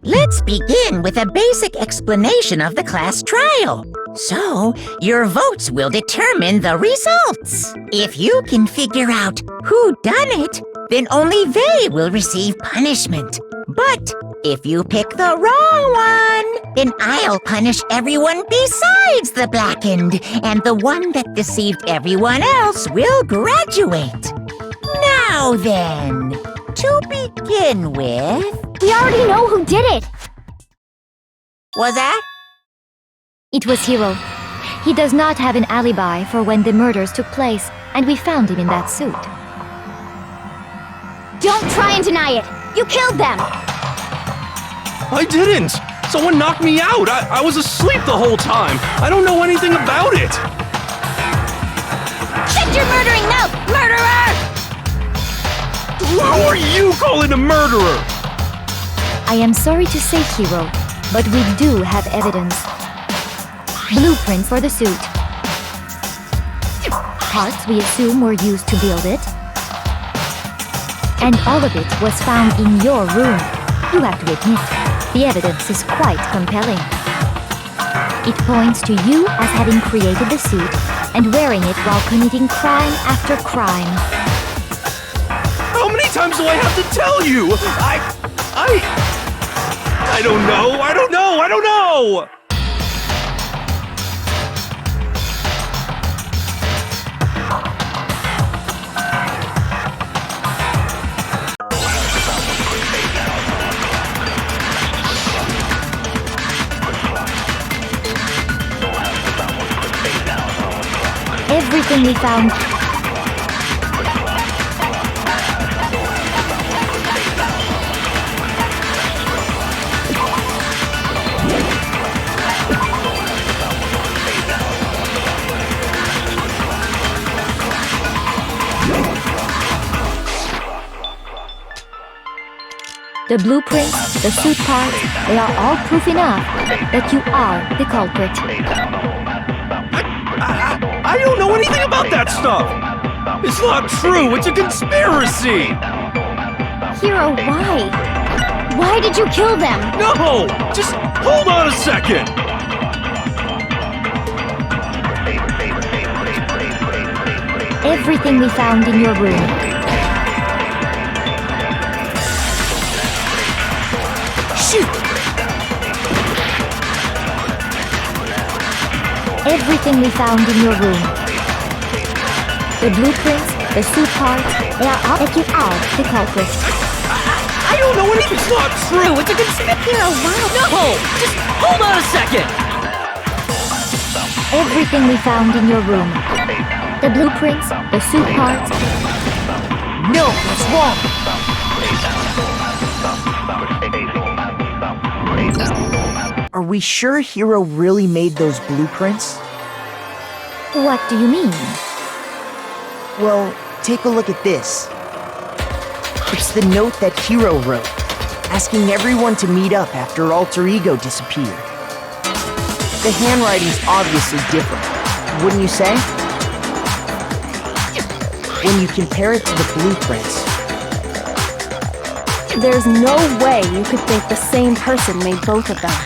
Let's begin with a basic explanation of the class trial. So, your votes will determine the results. If you can figure out who done it, then only they will receive punishment. But if you pick the wrong one, then I'll punish everyone besides the blackened, and the one that deceived everyone else will graduate. Now then, to begin with... We already know who did it! Was that? It was Hiro. He does not have an alibi for when the murders took place, and we found him in that suit. Don't try and deny it! You killed them! I didn't! Someone knocked me out! I was asleep the whole time! I don't know anything about it! Shut your murdering mouth, murderer! Who are you calling a murderer? I am sorry to say, Hiro, but we do have evidence. Blueprints for the suit. Parts we assume were used to build it. And all of it was found in your room. You have to admit, the evidence is quite compelling. It points to you as having created the suit and wearing it while committing crime after crime. How many times do I have to tell you? I don't know! I don't know! Everything we found... The blueprints, the suit parts, they are all proof enough that you are the culprit. I don't know anything about that stuff! It's not true! It's a conspiracy! Hiro, why? Why did you kill them? No! Just hold on a second! Everything we found in your room. Shoot! Everything we found in your room. The blueprints, the suit parts, they are all that you are the culprit. I don't know anything! It's not true! It's a conspiracy! Hiro, why? No! Just hold on a second! Everything we found in your room. The blueprints, the suit parts. No, what's wrong? Are we sure Hiro really made those blueprints? What do you mean? Well, take a look at this. It's the note that Hiro wrote, asking everyone to meet up after Alter Ego disappeared. The handwriting's obviously different, wouldn't you say? When you compare it to the blueprints. There's no way you could think the same person made both of them.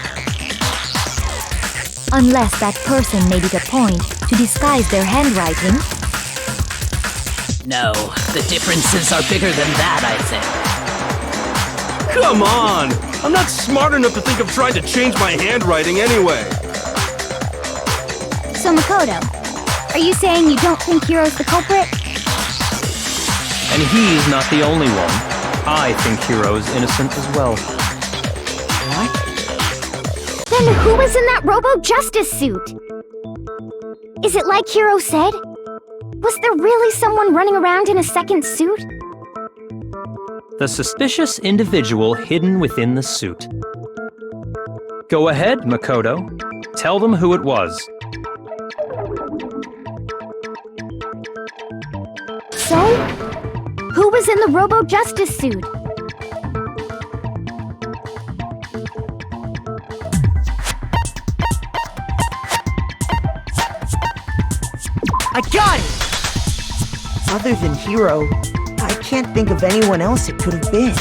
Unless that person made it a point to disguise their handwriting. No, the differences are bigger than that, I think. Come on! I'm not smart enough to think of trying to change my handwriting anyway. So Makoto, are you saying you don't think Hiro's the culprit? And he's not the only one. I think Hiro's innocent as well. What? Then who was in that Robo-Justice suit? Is it like Hiro said? Was there really someone running around in a second suit? The suspicious individual hidden within the suit. Go ahead, Makoto. Tell them who it was. So, who was in the Robo-Justice suit? I got it! Other than Hiro, I can't think of anyone else it could have been.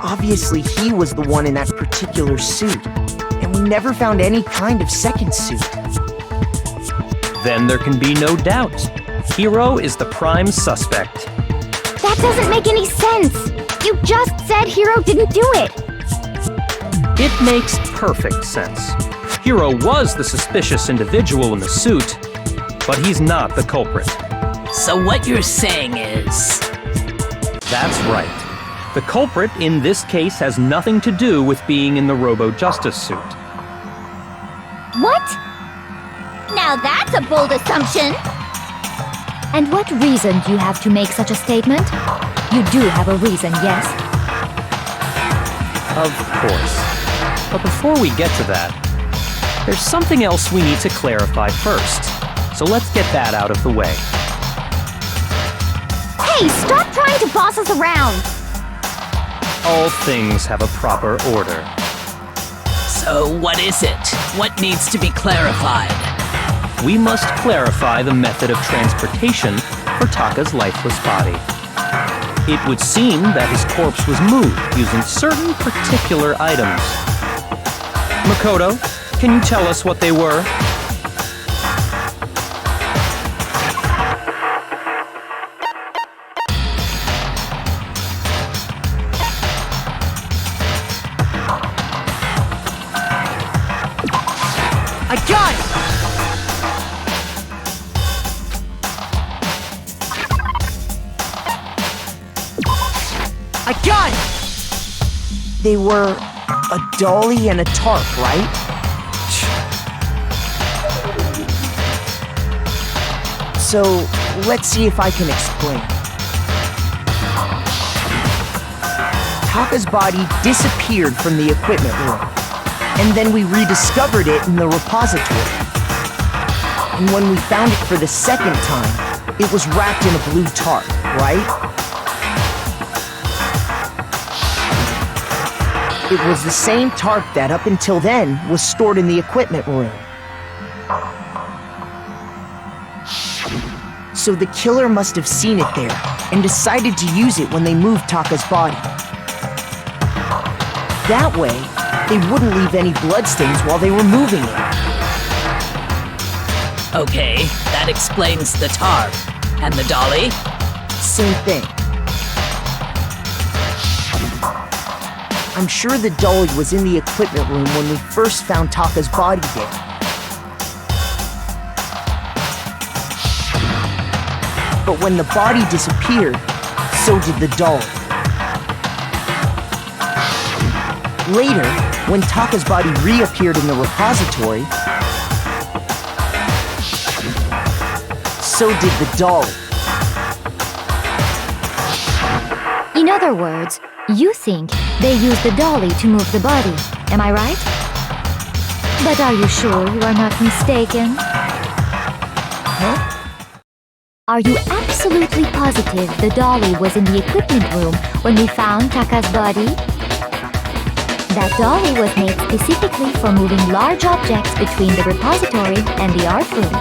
Obviously, he was the one in that particular suit, and we never found any kind of second suit. Then there can be no doubt. Hiro is the prime suspect. That doesn't make any sense! You just said Hiro didn't do it! It makes perfect sense. Hiro was the suspicious individual in the suit, but he's not the culprit. So what you're saying is... That's right. The culprit in this case has nothing to do with being in the Robo-Justice suit. What? Now that's a bold assumption! And what reason do you have to make such a statement? You do have a reason, yes? Of course. But before we get to that, there's something else we need to clarify first. So let's get that out of the way. Hey, stop trying to boss us around! All things have a proper order. So what is it? What needs to be clarified? We must clarify the method of transportation for Taka's lifeless body. It would seem that his corpse was moved using certain particular items. Makoto, can you tell us what they were? I got it! I got it! They were a dolly and a tarp, right? So, let's see if I can explain. Taka's body disappeared from the equipment room, and then we rediscovered it in the repository. And when we found it for the second time, it was wrapped in a blue tarp, right? It was the same tarp that, up until then, was stored in the equipment room. So the killer must have seen it there, and decided to use it when they moved Taka's body. That way, they wouldn't leave any bloodstains while they were moving it. Okay, that explains the tarp. And the dolly? Same thing. I'm sure the dolly was in the equipment room when we first found Taka's body there. But when the body disappeared, so did the dolly. Later, when Taka's body reappeared in the repository, so did the dolly. In other words, you think they used the dolly to move the body, am I right? But are you sure you are not mistaken? Huh? Are you absolutely positive the dolly was in the equipment room when we found Taka's body? That dolly was made specifically for moving large objects between the repository and the art room.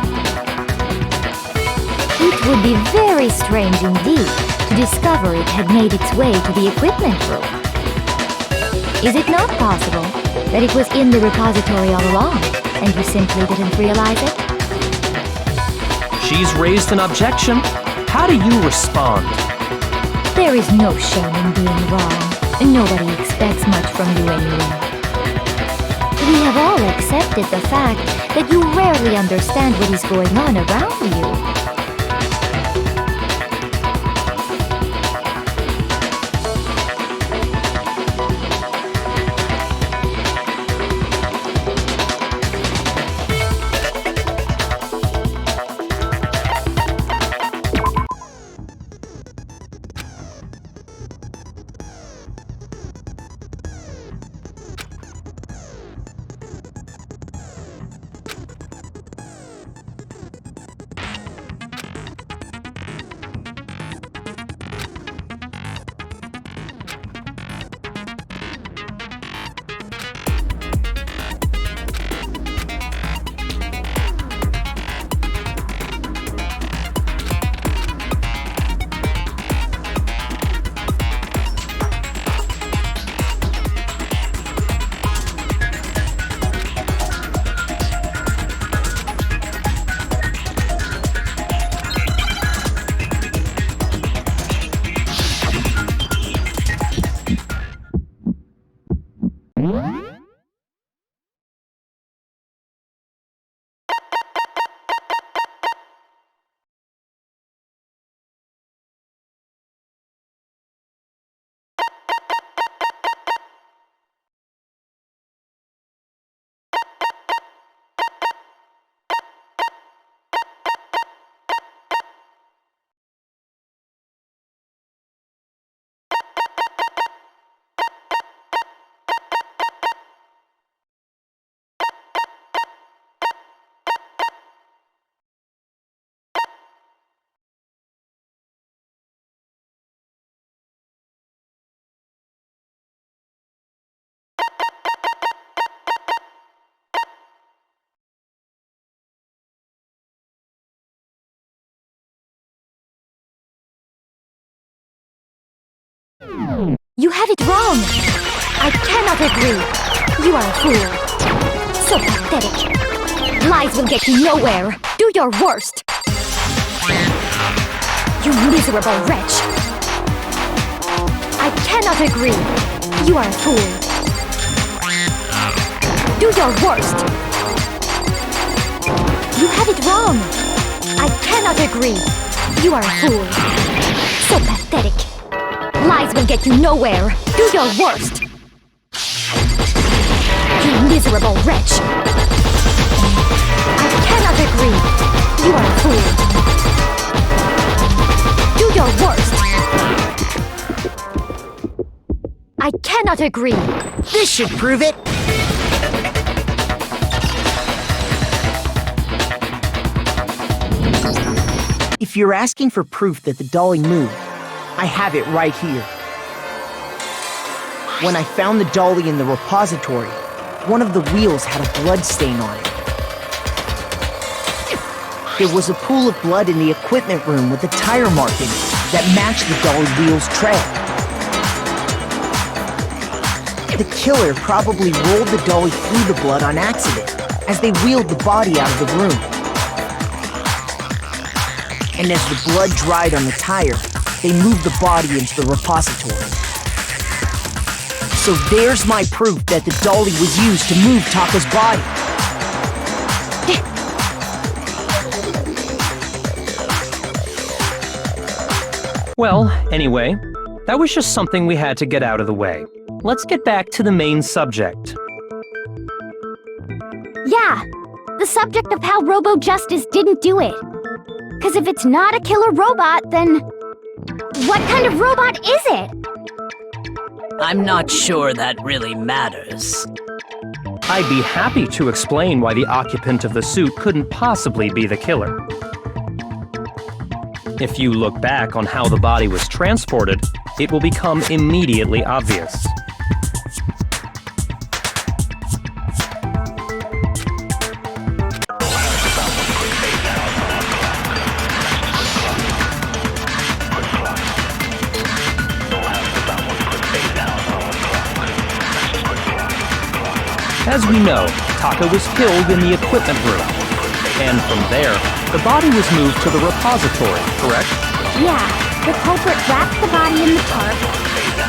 It would be very strange indeed to discover it had made its way to the equipment room. Is it not possible that it was in the repository all along, and you simply didn't realize it? She's raised an objection. How do you respond? There is no shame in being wrong. Nobody expects much from you anyway. We have all accepted the fact that you rarely understand what is going on around you. You have it wrong. I cannot agree. You are a fool. So pathetic. Lies will get you nowhere. Do your worst. You miserable wretch. I cannot agree. You are a fool. Do your worst. You have it wrong. I cannot agree. You are a fool. So pathetic. Lies will get you nowhere. Do your worst. You miserable wretch. I cannot agree. You are a fool. Do your worst. I cannot agree. This should prove it. If you're asking for proof that the dolly moved, I have it right here. When I found the dolly in the repository, one of the wheels had a blood stain on it. There was a pool of blood in the equipment room with a tire mark in it that matched the dolly wheel's trail. The killer probably rolled the dolly through the blood on accident as they wheeled the body out of the room. And as the blood dried on the tire, they moved the body into the repository. So there's my proof that the dolly was used to move Taka's body. Well, anyway, that was just something we had to get out of the way. Let's get back to the main subject. Yeah, the subject of how Robo-Justice didn't do it. Because if it's not a killer robot, then what kind of robot is it? I'm not sure that really matters. I'd be happy to explain why the occupant of the suit couldn't possibly be the killer. If you look back on how the body was transported, it will become immediately obvious. As we know, Taka was killed in the equipment room. And from there, the body was moved to the repository, correct? Yeah, the culprit wrapped the body in the tarp,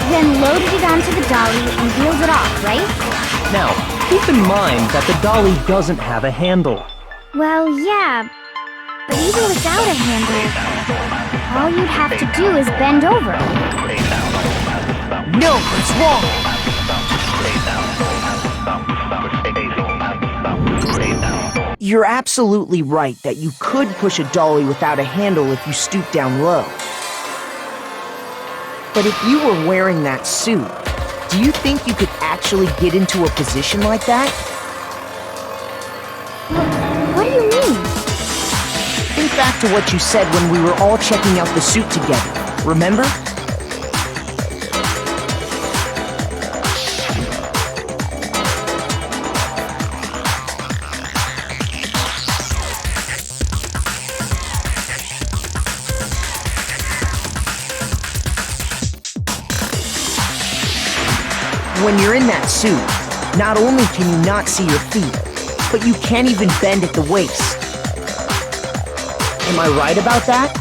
then loaded it onto the dolly and wheeled it off, right? Now, keep in mind that the dolly doesn't have a handle. Well, yeah, but even without a handle, all you'd have to do is bend over. No, it's wrong! You're absolutely right that you could push a dolly without a handle if you stoop down low. But if you were wearing that suit, do you think you could actually get into a position like that? What do you mean? Think back to what you said when we were all checking out the suit together, remember? When you're in that suit, not only can you not see your feet, but you can't even bend at the waist. Am I right about that?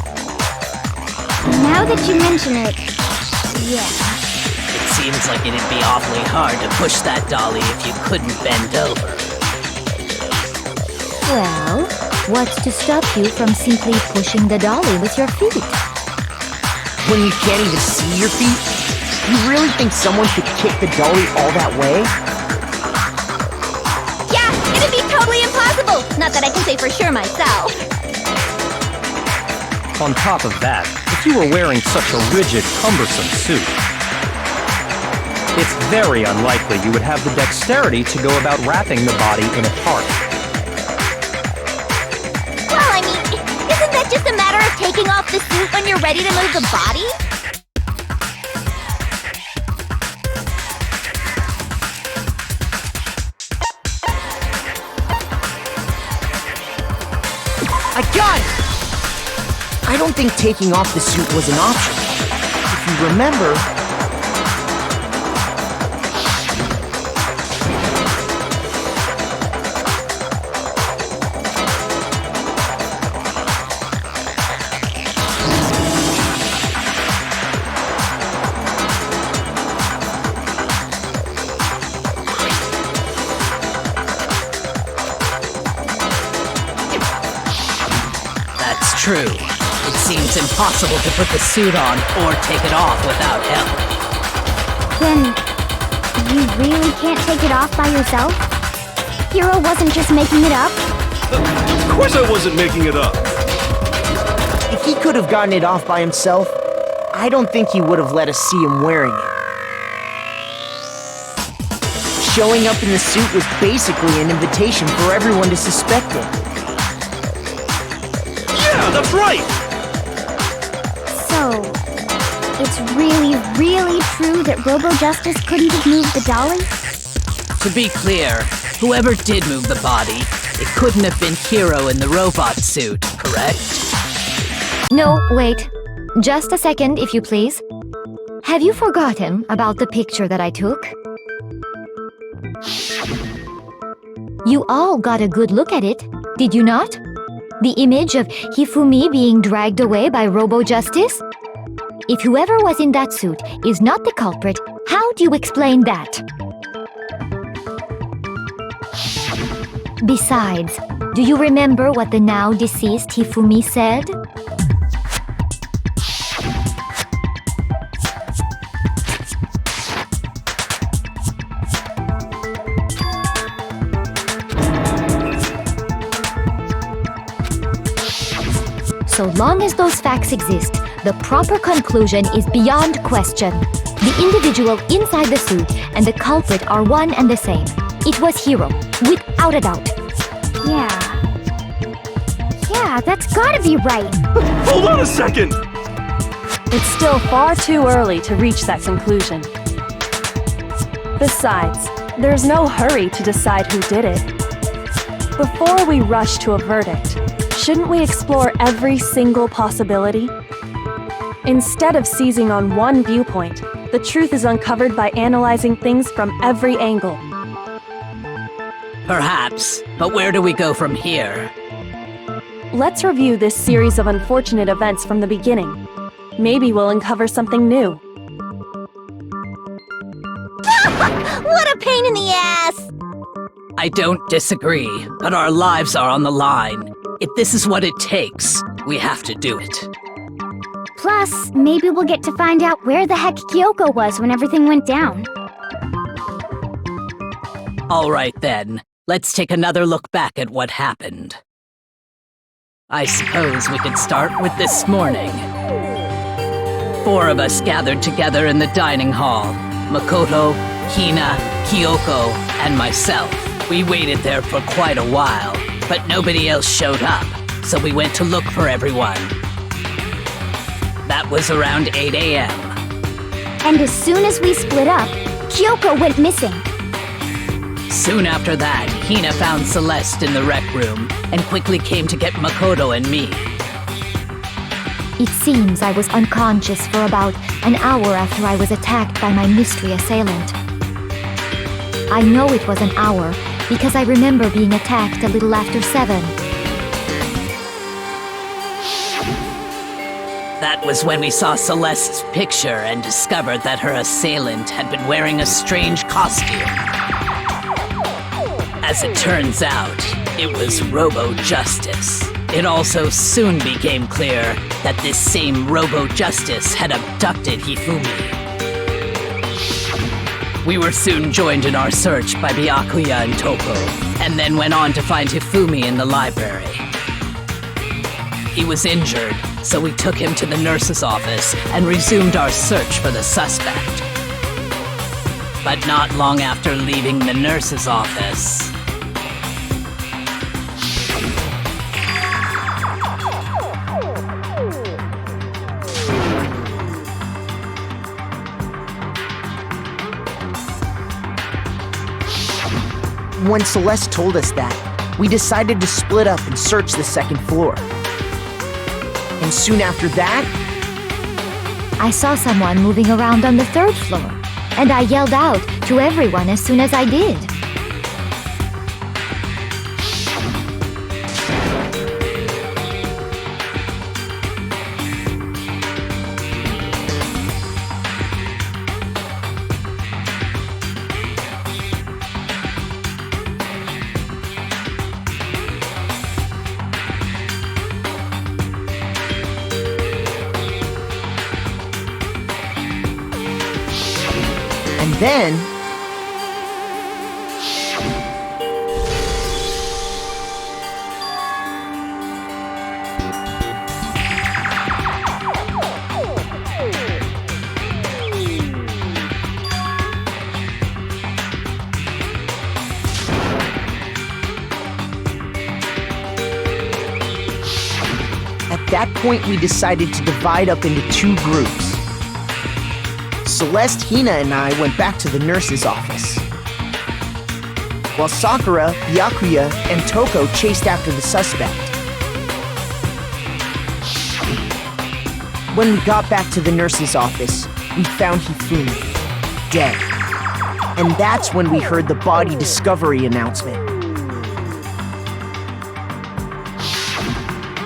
Now that you mention it, yeah. It seems like it'd be awfully hard to push that dolly if you couldn't bend over. Well, what's to stop you from simply pushing the dolly with your feet? When you can't even see your feet? You really think someone could kick the dolly all that way? Yeah, it'd be totally impossible! Not that I can say for sure myself. On top of that, if you were wearing such a rigid, cumbersome suit, it's very unlikely you would have the dexterity to go about wrapping the body in a tarp. Well, I mean, isn't that just a matter of taking off the suit when you're ready to move the body? I got it! I don't think taking off the suit was an option. If you remember, true. It seems impossible to put the suit on or take it off without help. Then, you really can't take it off by yourself? Hiro wasn't just making it up? Of course I wasn't making it up. If he could have gotten it off by himself, I don't think he would have let us see him wearing it. Showing up in the suit was basically an invitation for everyone to suspect it. Yeah, that's right. So, it's really true that Robo-Justice couldn't have moved the dolly? To be clear, whoever did move the body, it couldn't have been Hiro in the robot suit, correct? No, wait. Just a second, if you please. Have you forgotten about the picture that I took? You all got a good look at it, did you not? The image of Hifumi being dragged away by Robo-Justice? If whoever was in that suit is not the culprit, how do you explain that? Besides, do you remember what the now deceased Hifumi said? So long as those facts exist, the proper conclusion is beyond question. The individual inside the suit and the culprit are one and the same. It was Hiro, without a doubt. Yeah, that's gotta be right. Hold on a second. It's still far too early to reach that conclusion. Besides, there's no hurry to decide who did it. Before we rush to a verdict, shouldn't we explore every single possibility? Instead of seizing on one viewpoint, the truth is uncovered by analyzing things from every angle. Perhaps, but where do we go from here? Let's review this series of unfortunate events from the beginning. Maybe we'll uncover something new. What a pain in the ass! I don't disagree, but our lives are on the line. If this is what it takes, we have to do it. Plus, maybe we'll get to find out where the heck Kyoko was when everything went down. All right then, let's take another look back at what happened. I suppose we could start with this morning. 4 of us gathered together in the dining hall. Makoto, Hina, Kyoko, and myself. We waited there for quite a while, but nobody else showed up, so we went to look for everyone. That was around 8 a.m. And as soon as we split up, Kyoko went missing. Soon after that, Hina found Celeste in the rec room and quickly came to get Makoto and me. It seems I was unconscious for about an hour after I was attacked by my mystery assailant. I know it was an hour because I remember being attacked a little after 7. That was when we saw Celeste's picture and discovered that her assailant had been wearing a strange costume. As it turns out, it was Robo-Justice. It also soon became clear that this same Robo-Justice had abducted Hifumi. We were soon joined in our search by Byakuya and Toko, and then went on to find Hifumi in the library. He was injured, so we took him to the nurse's office and resumed our search for the suspect. But not long after leaving the nurse's office, When Celeste told us that, we decided to split up and search the second floor. And soon after that, I saw someone moving around on the 3rd floor, and I yelled out to everyone as soon as I did. Then, at that point, we decided to divide up into two groups. Celeste, Hina, and I went back to the nurse's office, while Sakura, Byakuya, and Toko chased after the suspect. When we got back to the nurse's office, we found Hifumi, dead. And that's when we heard the body discovery announcement.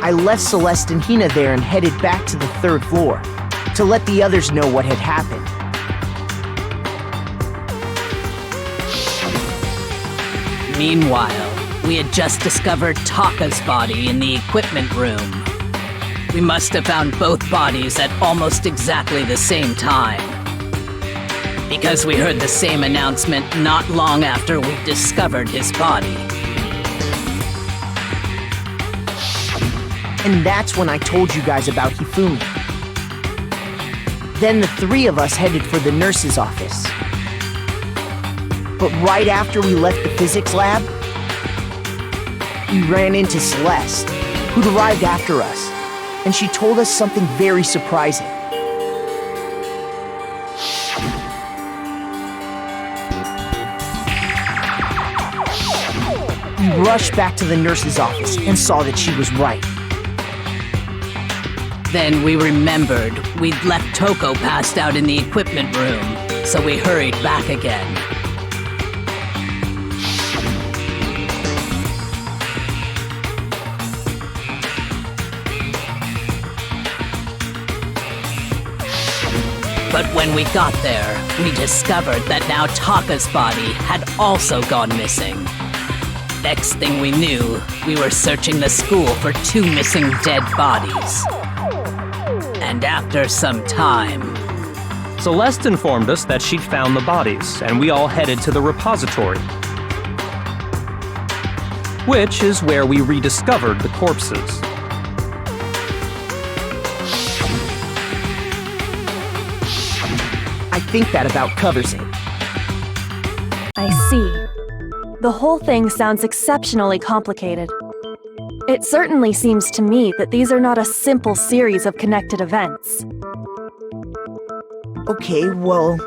I left Celeste and Hina there and headed back to the third floor to let the others know what had happened. Meanwhile, we had just discovered Taka's body in the equipment room. We must have found both bodies at almost exactly the same time, because we heard the same announcement not long after we discovered his body. And that's when I told you guys about Hifumi. Then the three of us headed for the nurse's office. But right after we left the physics lab, we ran into Celeste, who'd arrived after us, and she told us something very surprising. We rushed back to the nurse's office and saw that she was right. Then we remembered we'd left Toko passed out in the equipment room, so we hurried back again. But when we got there, we discovered that now Taka's body had also gone missing. Next thing we knew, we were searching the school for 2 missing dead bodies. And after some time, Celeste informed us that she'd found the bodies, and we all headed to the repository, which is where we rediscovered the corpses. I think that about covers it. I see. The whole thing sounds exceptionally complicated. It certainly seems to me that these are not a simple series of connected events. Okay, well,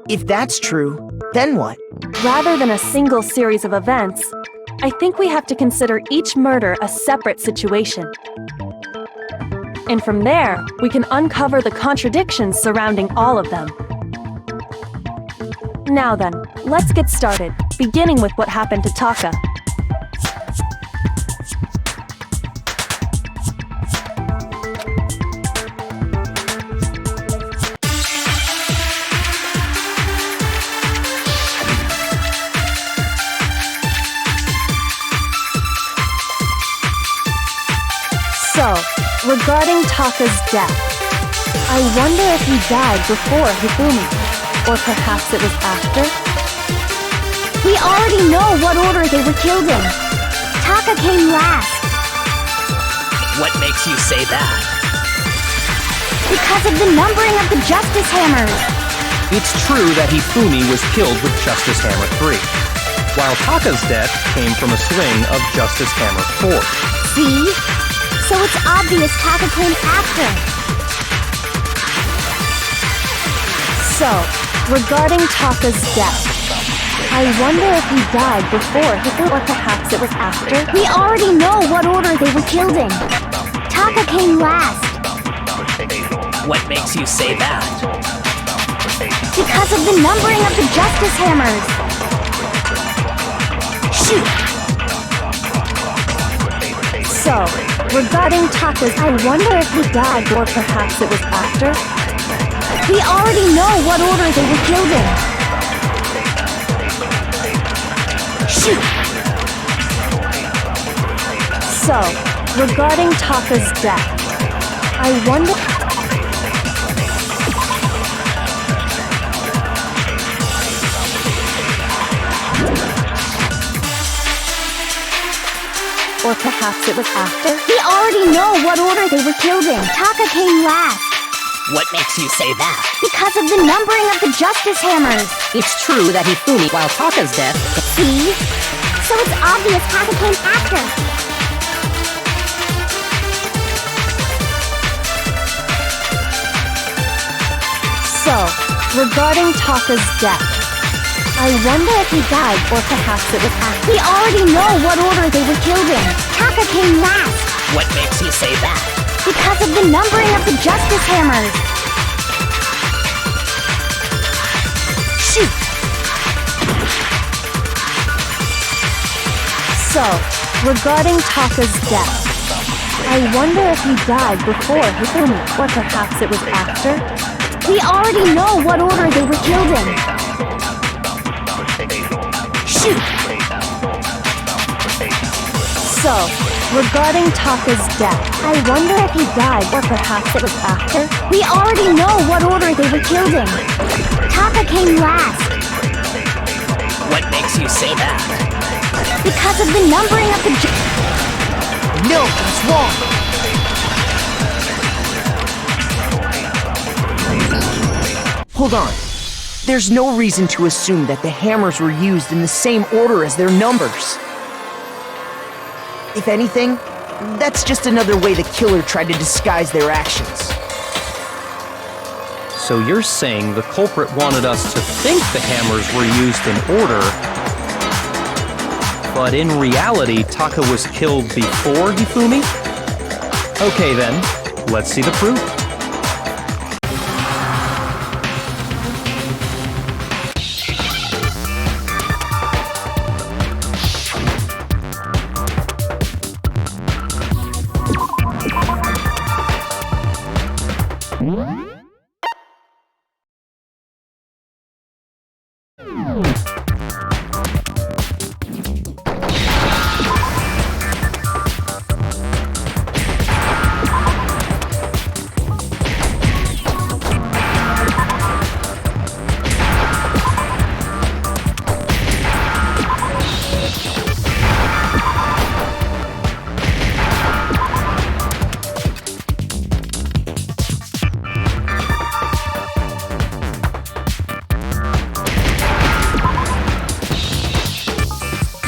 if that's true, then what? Rather than a single series of events, I think we have to consider each murder a separate situation. And from there, we can uncover the contradictions surrounding all of them. Now then, let's get started, beginning with what happened to Taka. So, regarding Taka's death, I wonder if he died before Hifumi, or perhaps it was after? We already know what order they were killed in. Taka came last what makes you say that? because of the numbering of the Justice Hammers. It's true that Hifumi was killed with Justice Hammer 3, while Taka's death came from a swing of Justice Hammer 4. See? So it's obvious Taka came after. So, regarding Taka's death, I wonder if he died before Hifumi, or perhaps it was after? We already know what order they were killed in. Taka came last What makes you say that? because of the numbering of the Justice Hammers. Shoot! So, regarding Taka's, I wonder if he died, or perhaps it was after? We already know what order they were killed in. Shoot! So, regarding Taka's death, I wonder... Or perhaps it was after? We already know what order they were killed in. Taka came last. What makes you say that? Because of the numbering of the Justice Hammers. It's true that Hifumi, while Taka's death, See? So it's obvious Taka came after. So, regarding Taka's death, I wonder if he died or perhaps it was after. We already know what order they were killed in. Taka came last. what makes you say that? Because of the numbering of the Justice Hammers. Shoot! So, regarding Taka's death, I wonder if he died before Hifumi, or perhaps it was after? We already know what order they were killed in. Shoot! So, regarding Taka's death, I wonder if he died, or perhaps it was after? We already know what order they were killed in. Taka came last. What makes you say that? Because of the numbering of the No, that's wrong! Hold on. There's no reason to assume that the hammers were used in the same order as their numbers. If anything, that's just another way the killer tried to disguise their actions. So you're saying the culprit wanted us to think the hammers were used in order, but in reality, Taka was killed before Hifumi? Okay then, let's see the proof.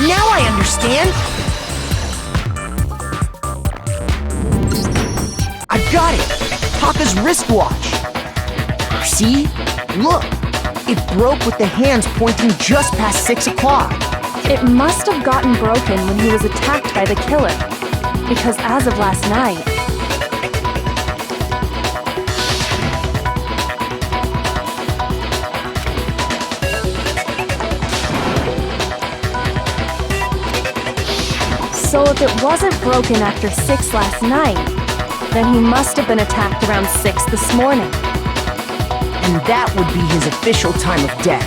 Now I understand! I've got it! Taka's wristwatch! See? Look! It broke with the hands pointing just past 6 o'clock. It must have gotten broken when he was attacked by the killer, because as of last night, so if it wasn't broken after 6 last night, then he must have been attacked around 6 this morning. And that would be his official time of death.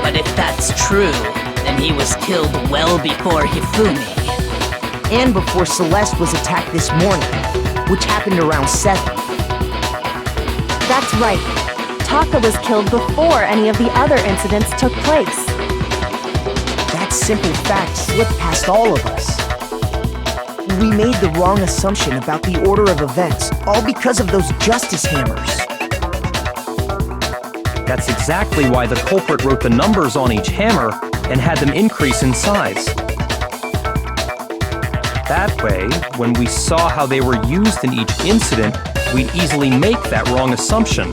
But if that's true, then he was killed well before Hifumi. And before Celeste was attacked this morning, which happened around 7. That's right. Taka was killed before any of the other incidents took place. That simple fact slipped past all of us. We made the wrong assumption about the order of events, all because of those Justice Hammers. That's exactly why the culprit wrote the numbers on each hammer and had them increase in size. That way, when we saw how they were used in each incident, we'd easily make that wrong assumption.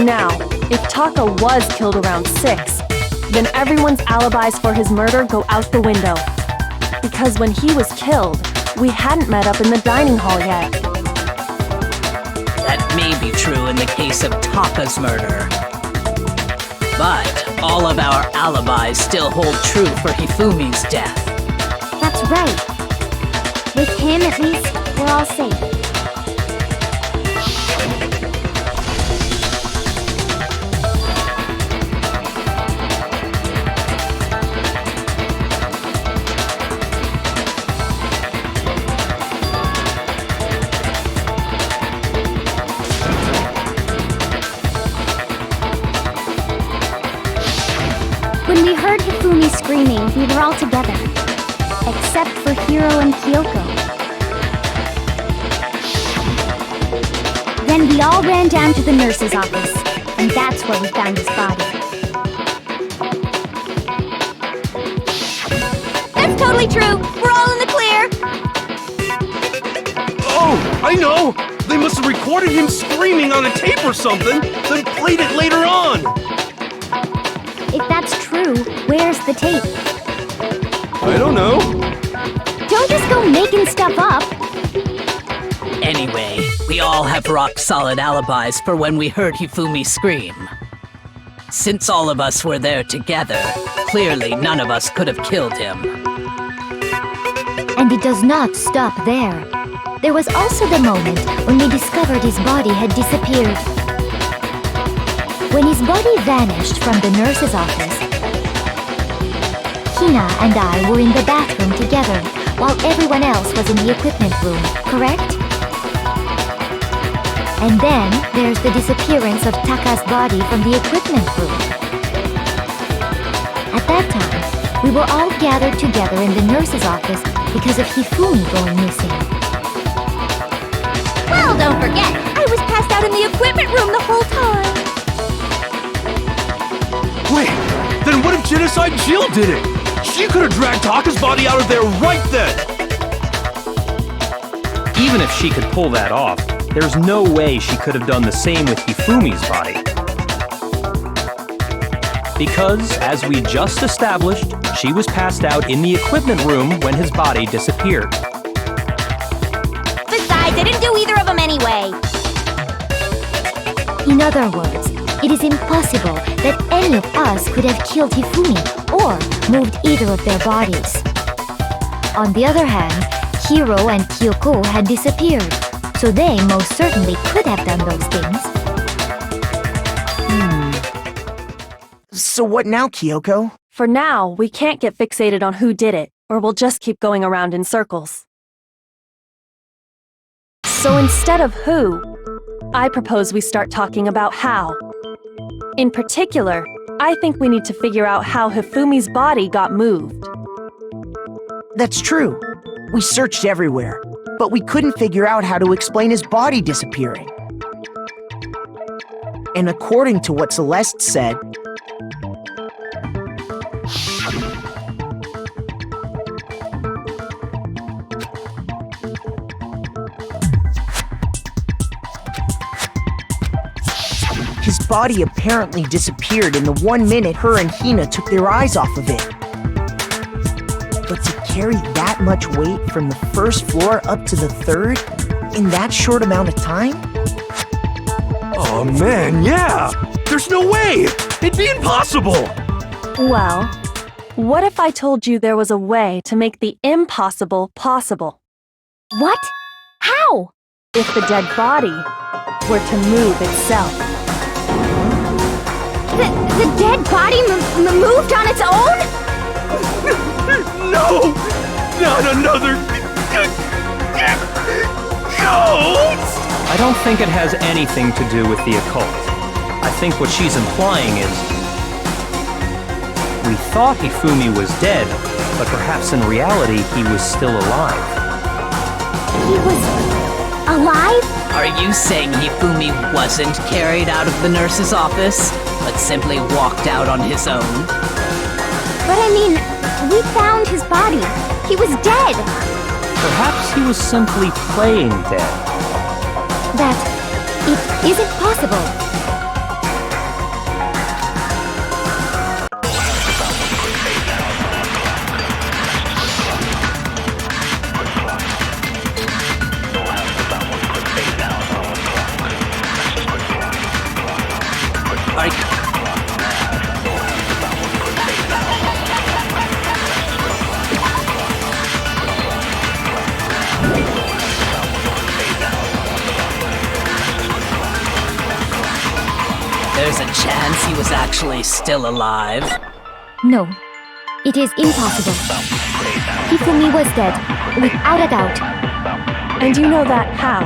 Now, if Taka was killed around 6, then everyone's alibis for his murder go out the window. Because when he was killed, we hadn't met up in the dining hall yet. That may be true in the case of Taka's murder. But all of our alibis still hold true for Hifumi's death. That's right. With him, at least, we're all safe. When we heard Hifumi screaming, we were all together. Except for Hiro and Kyoko. Then we all ran down to the nurse's office, and that's where we found his body. That's totally true! We're all in the clear! Oh, I know! They must have recorded him screaming on a tape or something, then played it later on! If that's true, where's the tape? I don't know. Don't just go making stuff up! Anyway, we all have rock-solid alibis for when we heard Hifumi scream. Since all of us were there together, clearly none of us could have killed him. And it does not stop there. There was also the moment when we discovered his body had disappeared. When his body vanished from the nurse's office, Hina and I were in the bathroom together, while everyone else was in the equipment room, correct? And then there's the disappearance of Taka's body from the equipment room. At that time, we were all gathered together in the nurse's office because of Hifumi going missing. Well, don't forget, I was passed out in the equipment room the whole time. Wait, then what if Genocide Jill did it? She could have dragged Taka's body out of there right then! Even if she could pull that off, there's no way she could have done the same with Hifumi's body. Because, as we just established, she was passed out in the equipment room when his body disappeared. Besides, I didn't do either of them anyway. In other words, it is impossible that any of us could have killed Hifumi or moved either of their bodies. On the other hand, Hiro and Kyoko had disappeared, so they most certainly could have done those things. So what now, Kyoko? For now, we can't get fixated on who did it, or we'll just keep going around in circles. So instead of who, I propose we start talking about how. In particular, I think we need to figure out how Hifumi's body got moved. That's true. We searched everywhere, but we couldn't figure out how to explain his body disappearing. And according to what Celeste said, his body apparently disappeared in the 1 minute her and Hina took their eyes off of it. But to carry that much weight from the first floor up to the third in that short amount of time? Oh man, yeah! There's no way! It'd be impossible! Well, what if I told you there was a way to make the impossible possible? What? How? If the dead body were to move itself. The dead body moved on its own? No! Not another... ghost! I don't think it has anything to do with the occult. I think what she's implying is... we thought Hifumi was dead, but perhaps in reality he was still alive. He was... alive? Are you saying Hifumi wasn't carried out of the nurse's office, but simply walked out on his own? But I mean, we found his body. He was dead. Perhaps he was simply playing dead. That it isn't possible. There's a chance he was actually still alive. No, it is impossible. Hifumi was dead, without a doubt. And you know that how?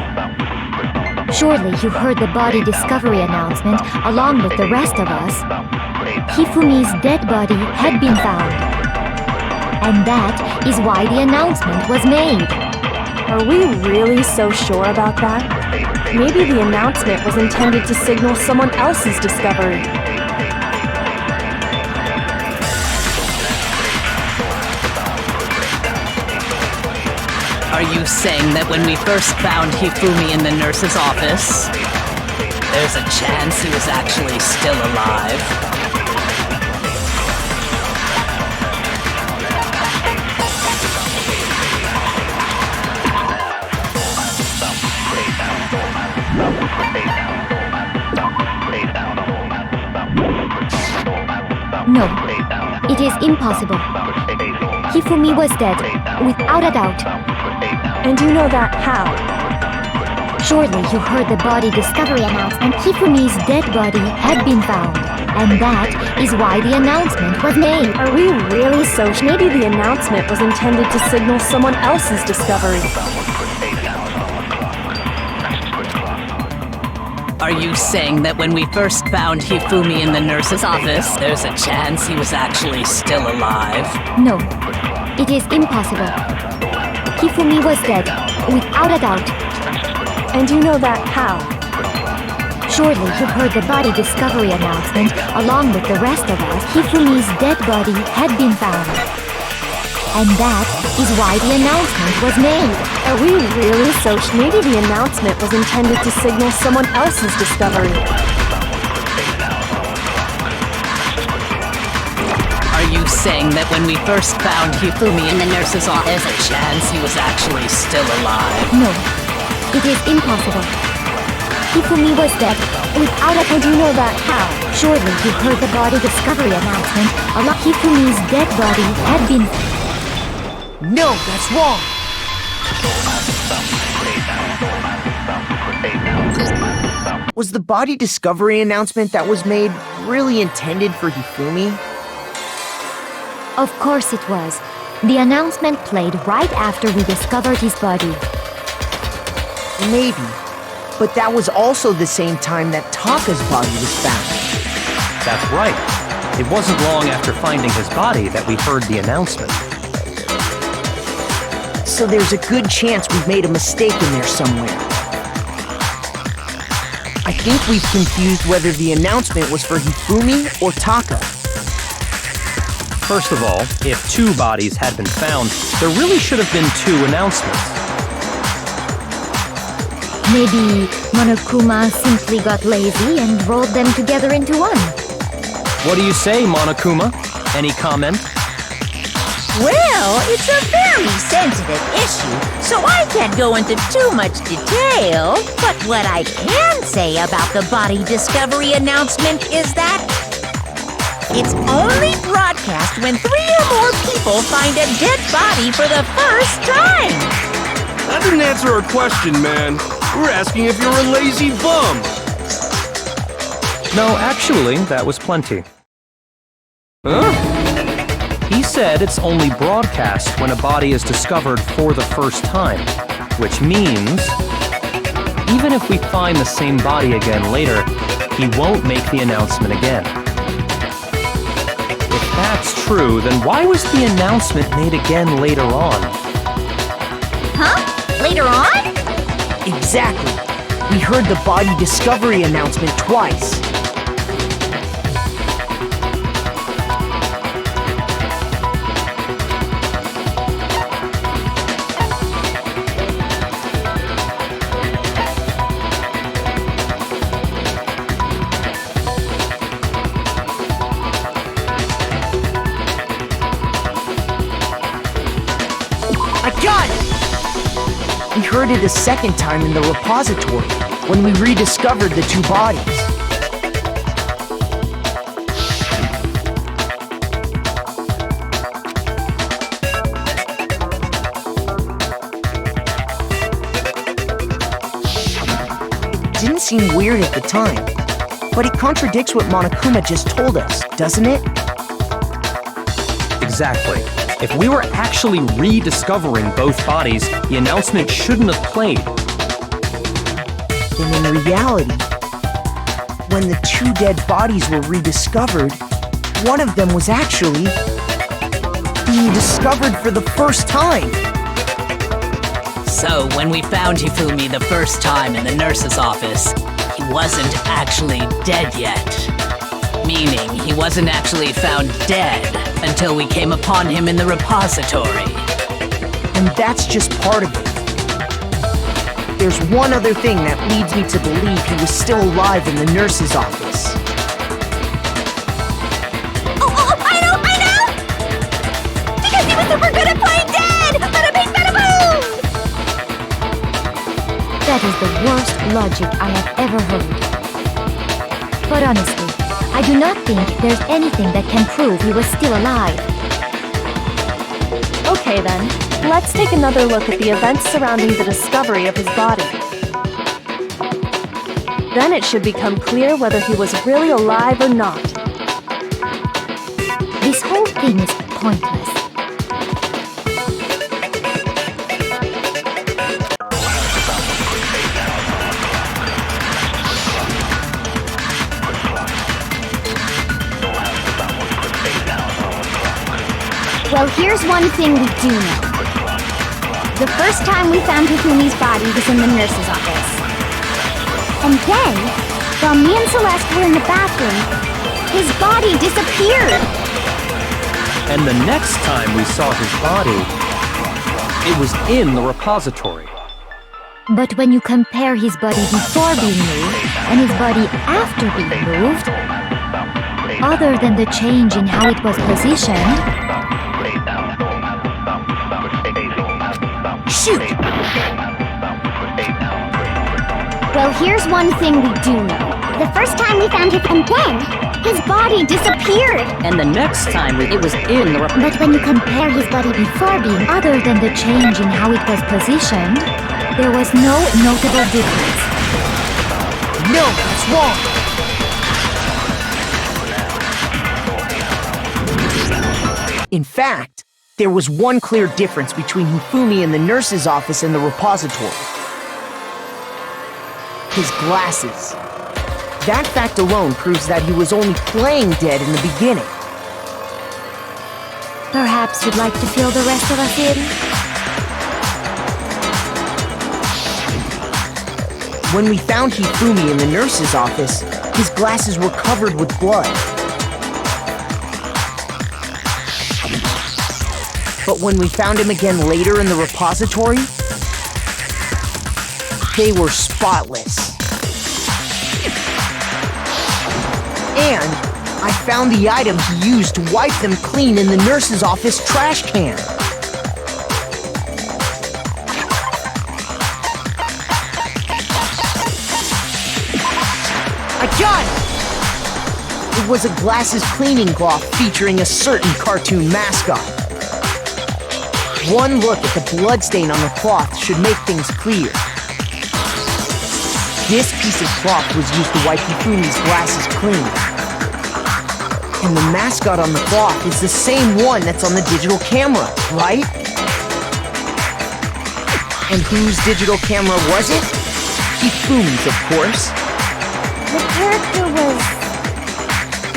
Surely you heard the body discovery announcement along with the rest of us. Hifumi's dead body had been found. And that is why the announcement was made. Are we really so sure about that? Maybe the announcement was intended to signal someone else's discovery. Are you saying that when we first found Hifumi in the nurse's office, there's a chance he was actually still alive? No, it is impossible. Hifumi was dead, without a doubt. And you know that how? Surely you heard the body discovery announcement. Hifumi's dead body had been found. And that is why the announcement was made. Are we really so sure? Maybe the announcement was intended to signal someone else's discovery. Are you saying that when we first found Hifumi in the nurse's office, there's a chance he was actually still alive? No, it is impossible. Hifumi was dead, without a doubt. And you know that how? Surely you heard the body discovery announcement along with the rest of us. Hifumi's dead body had been found. And that is why the announcement was made. Are we really so sure? Maybe the announcement was intended to signal someone else's discovery. Are you saying that when we first found Hifumi in the nurse's office, there's a chance he was actually still alive? No, it is impossible. Hifumi was dead, without a... And you know that how? Surely you heard the body discovery announcement along Hifumi's dead body had been... No, that's wrong. Was the body discovery announcement that was made really intended for Hifumi? Of course it was. The announcement played right after we discovered his body. Maybe. But that was also the same time that Taka's body was found. That's right. It wasn't long after finding his body that we heard the announcement. So there's a good chance we've made a mistake in there somewhere. I think we've confused whether the announcement was for Hifumi or Taka. First of all, if two bodies had been found, there really should have been two announcements. Maybe Monokuma simply got lazy and rolled them together into one. What do you say, Monokuma? Any comment? Well, it's a very sensitive issue, so I can't go into too much detail. But what I can say about the body discovery announcement is that it's only broadcast when 3 or more people find a dead body for the first time. That didn't answer our question, man. We're asking if you're a lazy bum. No, actually, that was plenty. Huh? He said it's only broadcast when a body is discovered for the first time, which means even if we find the same body again later, he won't make the announcement again. If that's true, then why was the announcement made again later on? Huh? Later on? Exactly. We heard the body discovery announcement twice. I got it! We heard it a second time in the repository, when we rediscovered the two bodies. It didn't seem weird at the time, but it contradicts what Monokuma just told us, doesn't it? Exactly. If we were actually rediscovering both bodies, the announcement shouldn't have played. Then in reality, when the two dead bodies were rediscovered, one of them was actually being discovered for the first time. So, when we found Hifumi the first time in the nurse's office, he wasn't actually dead yet. Meaning, he wasn't actually found dead until we came upon him in the repository. And that's just part of it. There's one other thing that leads me to believe he was still alive in the nurse's office. Oh, I know! Because he was super good at playing dead! Bada bing, bada boom! That is the worst logic I have ever heard. But honestly, I do not think there's anything that can prove he was still alive. Okay then, let's take another look at the events surrounding the discovery of his body. Then it should become clear whether he was really alive or not. This whole thing is pointless. Well, here's one thing we do know. The first time we found Hifumi's body was in the nurse's office. And then, while me and Celeste were in the bathroom, his body disappeared. And the next time we saw his body, it was in the repository. But when you compare his body before being moved and his body after being moved, other than the change in how it was positioned, Shoot! well, here's one thing we do know. The first time we found him, and then his body disappeared. And the next time it was in the But when you compare his body before being, other than the change in how it was positioned, there was no notable difference. No, that's wrong! In fact, there was one clear difference between Hifumi in the nurse's office and the repository. His glasses. That fact alone proves that he was only playing dead in the beginning. Perhaps you'd like to fill the rest of us in? When we found Hifumi in the nurse's office, his glasses were covered with blood. But when we found him again later in the repository, they were spotless. And I found the item he used to wipe them clean in the nurse's office trash can. I got it! It was a glasses cleaning cloth featuring a certain cartoon mascot. One look at the bloodstain on the cloth should make things clear. This piece of cloth was used to wipe Hifumi's glasses clean. And the mascot on the cloth is the same one that's on the digital camera, right? And whose digital camera was it? Hifumi's, of course. The character was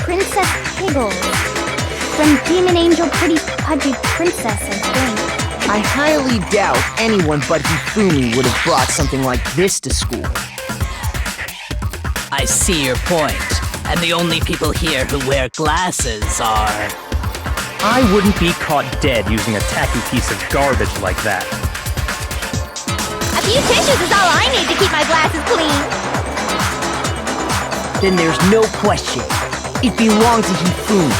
Princess Piggles from Demon Angel Pretty Pudgy Princess, I think. I highly doubt anyone but Hifumi would have brought something like this to school. I see your point. And the only people here who wear glasses are... I wouldn't be caught dead using a tacky piece of garbage like that. A few tissues is all I need to keep my glasses clean. Then there's no question. It belonged to Hifumi.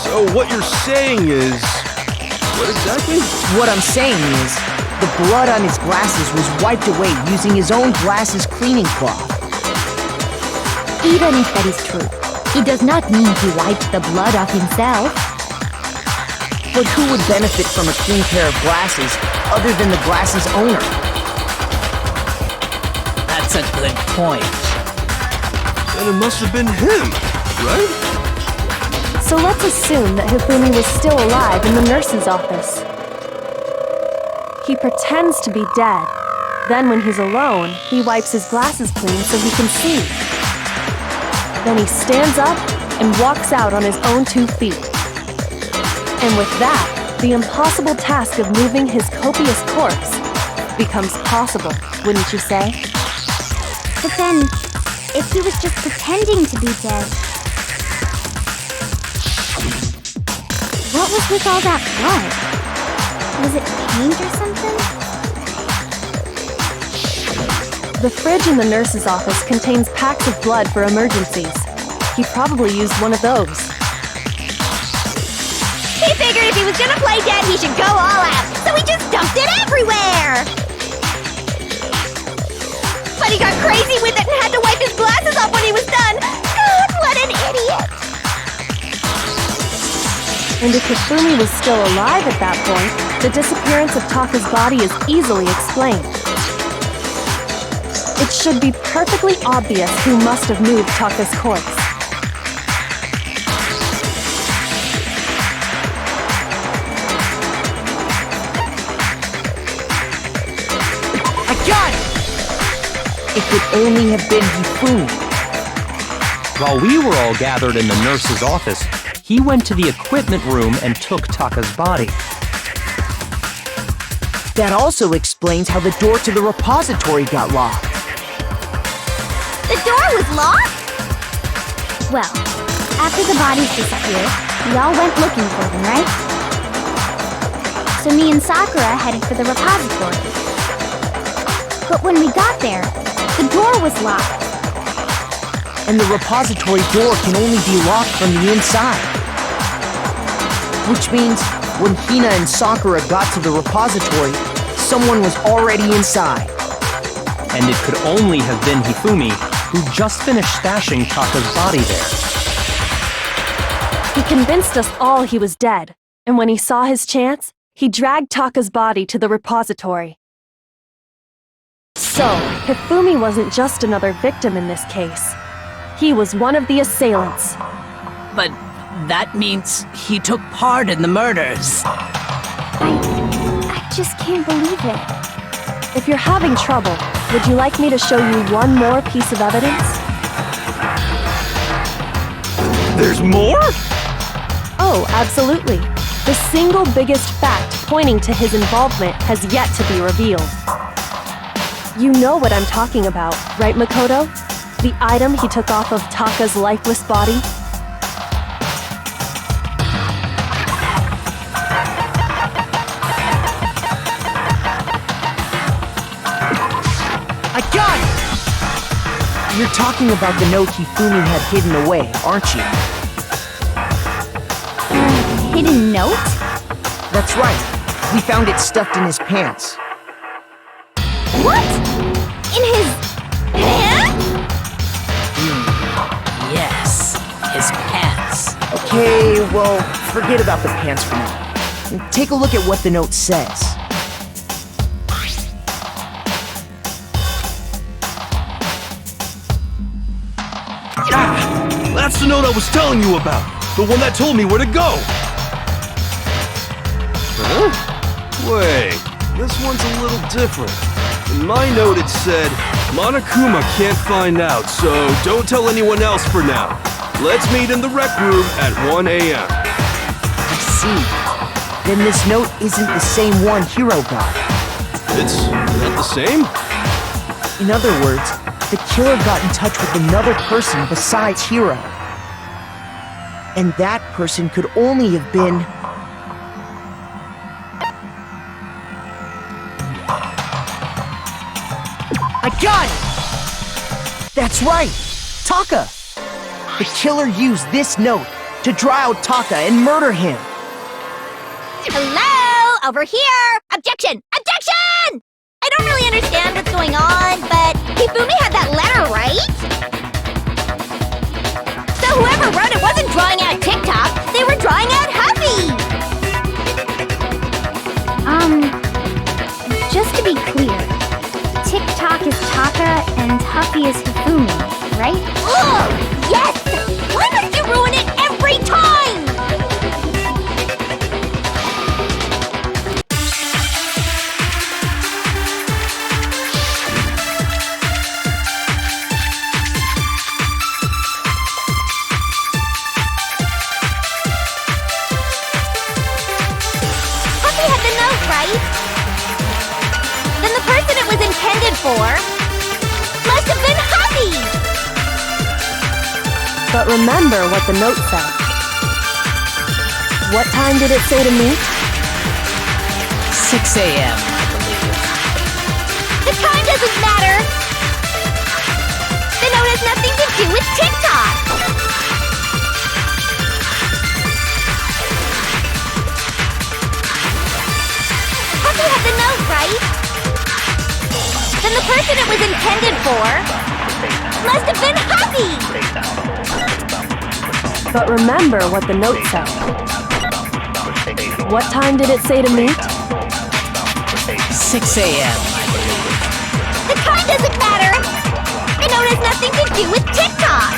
So what you're saying is... What exactly? What I'm saying is, the blood on his glasses was wiped away using his own glasses cleaning cloth. Even if that is true, it does not mean he wiped the blood off himself. But who would benefit from a clean pair of glasses other than the glasses owner? That's a good point. Then it must have been him, right? So let's assume that Hifumi was still alive in the nurse's office. He pretends to be dead. Then when he's alone, he wipes his glasses clean so he can see. Then he stands up and walks out on his own 2 feet. And with that, the impossible task of moving his copious corpse becomes possible, wouldn't you say? But then, if he was just pretending to be dead, what was with all that blood? Was it paint or something? The fridge in the nurse's office contains packs of blood for emergencies. He probably used one of those. He figured if he was gonna play dead, he should go all out, so he just dumped it everywhere! But he got crazy with it and had to wipe his glasses off when he was done! God, what an idiot! And if Hifumi was still alive at that point, the disappearance of Taka's body is easily explained. It should be perfectly obvious who must have moved Taka's corpse. I got it! It could only have been Hifumi. While we were all gathered in the nurse's office, he went to the equipment room and took Taka's body. That also explains how the door to the repository got locked. The door was locked? Well, after the bodies disappeared, we all went looking for them, right? So me and Sakura headed for the repository. But when we got there, the door was locked. And the repository door can only be locked from the inside. Which means when Hina and Sakura got to the repository, someone was already inside. And it could only have been Hifumi, who just finished stashing Taka's body there. He convinced us all he was dead, and when he saw his chance, he dragged Taka's body to the repository. So, Hifumi wasn't just another victim in this case. He was one of the assailants. But that means he took part in the murders. I just can't believe it. If you're having trouble, would you like me to show you one more piece of evidence? There's more? Oh, absolutely. The single biggest fact pointing to his involvement has yet to be revealed. You know what I'm talking about, right, Makoto? The item he took off of Taka's lifeless body? I got it! You're talking about the note Hifumi had hidden away, aren't you? Hidden note? That's right. We found it stuffed in his pants. What? In his pants? Yes, his pants. Okay, well, forget about the pants for now. Take a look at what the note says. That's the note I was telling you about. The one that told me where to go. Huh? Wait, this one's a little different. In my note it said, Monokuma can't find out, so don't tell anyone else for now. Let's meet in the rec room at 1 a.m. I see. Then this note isn't the same one Hiro got. It's not the same? In other words, the killer got in touch with another person besides Hiro. And that person could only have been... I got it! That's right! Taka! The killer used this note to draw out Taka and murder him. Hello? Over here! Objection! Objection! I don't really understand what's going on, but Hifumi had that letter, right? So whoever wrote it wasn't drawing out TikTok, they were drawing out Huffy! Just to be clear, TikTok is Taka and Huffy is Hifumi, right? Ugh! Yes! Why must you ruin it every time? for. Must have been Hobby! But remember what the note said. What time did it say to meet? 6 a.m., I believe. The time doesn't matter! The note has nothing to do with TikTok! Puppy had the note, right? Then the person it was intended for must have been Hobby! But remember what the note said. What time did it say to meet? 6 a.m., I believe. The time doesn't matter! The note has nothing to do with TikTok!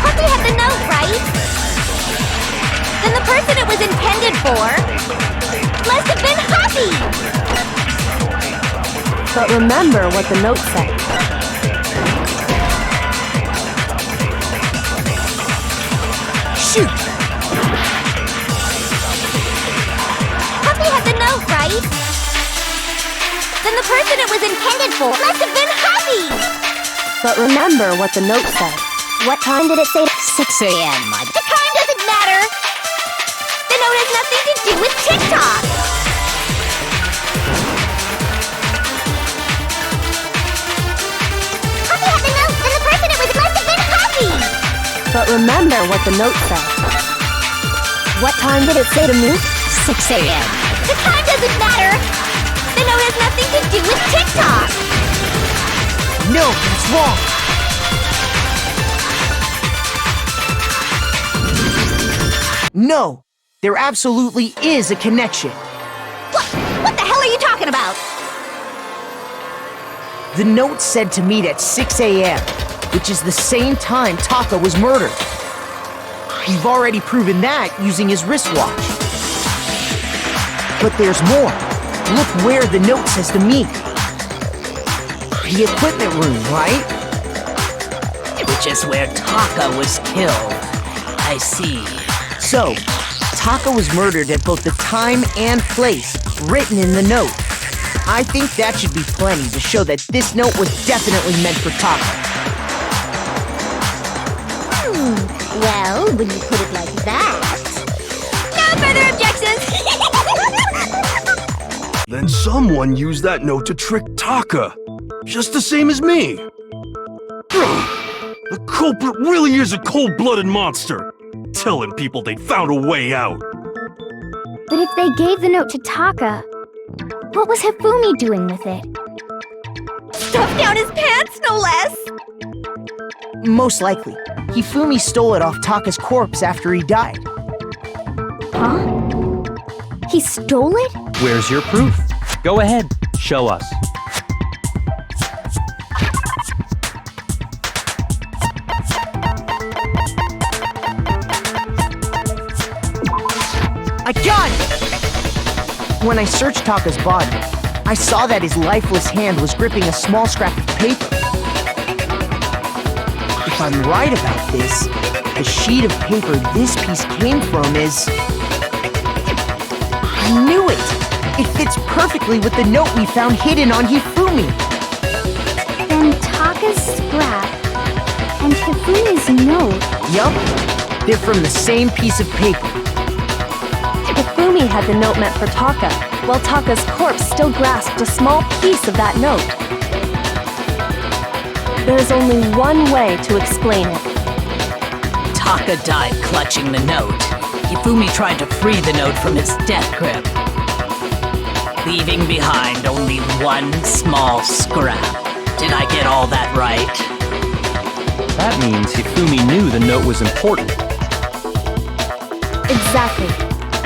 Puppy had the note, right? Then the person it was intended for must have been Hobby! But remember what the note said. Shoot! Puppy had the note, right? Then the person it was intended for must have been Hobby! But remember what the note said. What time did it say? 6 a.m., I The time doesn't matter! The note has nothing to do with TikTok! Puppy had the note, and the person it was must have been Hobby! But remember what the note said. What time did it say to meet? 6 a.m. The time doesn't matter! The note has nothing to do with TikTok! No, that's wrong. No, there absolutely is a connection. What the hell are you talking about? The note said to meet at 6 a.m., which is the same time Taka was murdered. We've already proven that using his wristwatch. But there's more. Look where the note says to meet. The equipment room, right? Which is where Taka was killed. I see. So, Taka was murdered at both the time and place written in the note. I think that should be plenty to show that this note was definitely meant for Taka. Well, when you put it like that... No further objections! Then someone used that note to trick Taka. Just the same as me. The culprit really is a cold-blooded monster. Telling people they found a way out. But if they gave the note to Taka, what was Hifumi doing with it? Stuffed down his pants, no less! Most likely, Hifumi stole it off Taka's corpse after he died. Huh? He stole it? Where's your proof? Go ahead, show us. I got it! When I searched Taka's body, I saw that his lifeless hand was gripping a small scrap of paper. If I'm right about this, the sheet of paper this piece came from is... I knew it! It fits perfectly with the note we found hidden on Hifumi. Then Taka's scrap and Hifumi's note. Yup, they're from the same piece of paper. Hifumi had the note meant for Taka, while Taka's corpse still grasped a small piece of that note. There's only one way to explain it. Taka died clutching the note. Hifumi tried to free the note from its death grip, leaving behind only one small scrap. Did I get all that right? That means Hifumi knew the note was important. Exactly,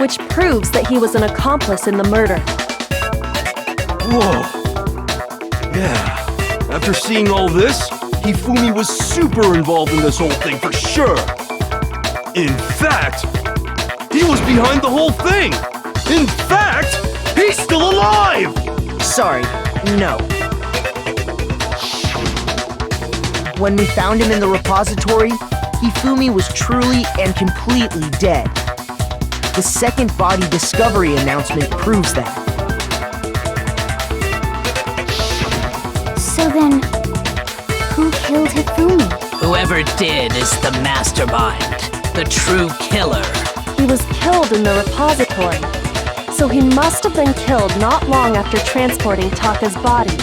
which proves that he was an accomplice in the murder. Whoa. Yeah. After seeing all this, Hifumi was super involved in this whole thing for sure. In fact, he was behind the whole thing. In fact, he's still alive! Sorry, no. When we found him in the repository, Hifumi was truly and completely dead. The second body discovery announcement proves that. So then, who killed Hifumi? Whoever did is the mastermind, the true killer. He was killed in the repository, so he must have been killed not long after transporting Taka's body.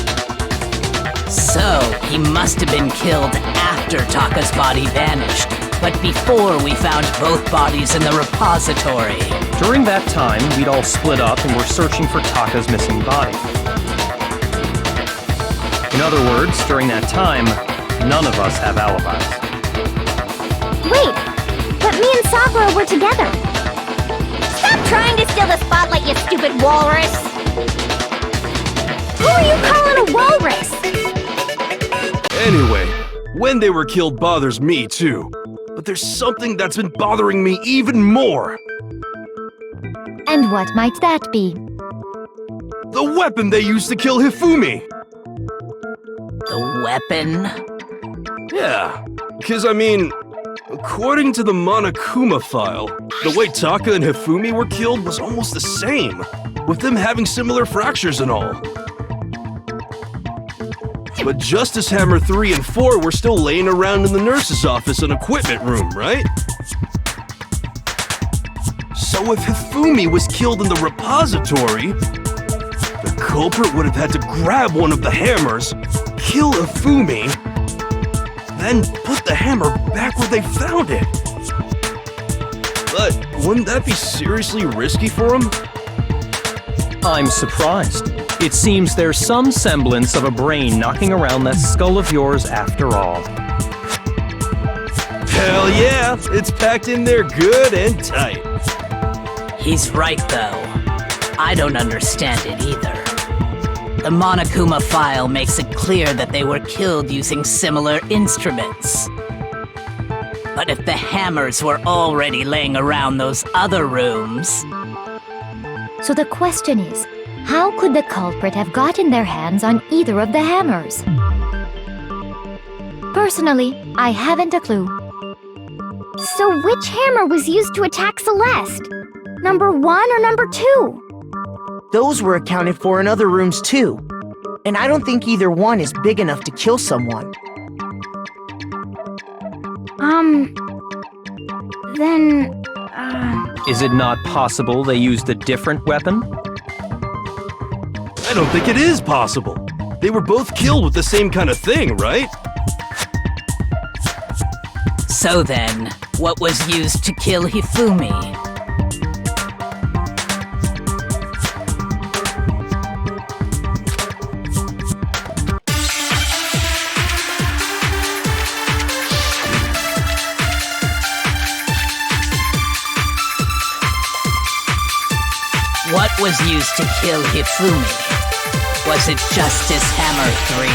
So, he must have been killed after Taka's body vanished, but before we found both bodies in the repository. During that time, we'd all split up and were searching for Taka's missing body. In other words, during that time, none of us have alibis. Wait, but me and Sakura were together. Stop trying to steal the spotlight, you stupid walrus! Who are you calling a walrus? Anyway, when they were killed bothers me too. But there's something that's been bothering me even more. And what might that be? The weapon they used to kill Hifumi! The weapon? Yeah, because I mean, according to the Monokuma file, the way Taka and Hifumi were killed was almost the same, with them having similar fractures and all. But Justice Hammer 3 and 4 were still laying around in the nurse's office and equipment room, right? So if Hifumi was killed in the repository, the culprit would have had to grab one of the hammers, kill Hifumi, then put the hammer back where they found it. But wouldn't that be seriously risky for him? I'm surprised. It seems there's some semblance of a brain knocking around that skull of yours after all. Hell yeah, it's packed in there good and tight. He's right, though. I don't understand it either. The Monokuma file makes it clear that they were killed using similar instruments. But if the hammers were already laying around those other rooms... So the question is, how could the culprit have gotten their hands on either of the hammers? Personally, I haven't a clue. So which hammer was used to attack Celeste? Number 1 or number 2? Those were accounted for in other rooms too. And I don't think either one is big enough to kill someone. Is it not possible they used a different weapon? I don't think it is possible. They were both killed with the same kind of thing, right? So then, what was used to kill Hifumi? What was used to kill Hifumi? Was it Justice Hammer 3?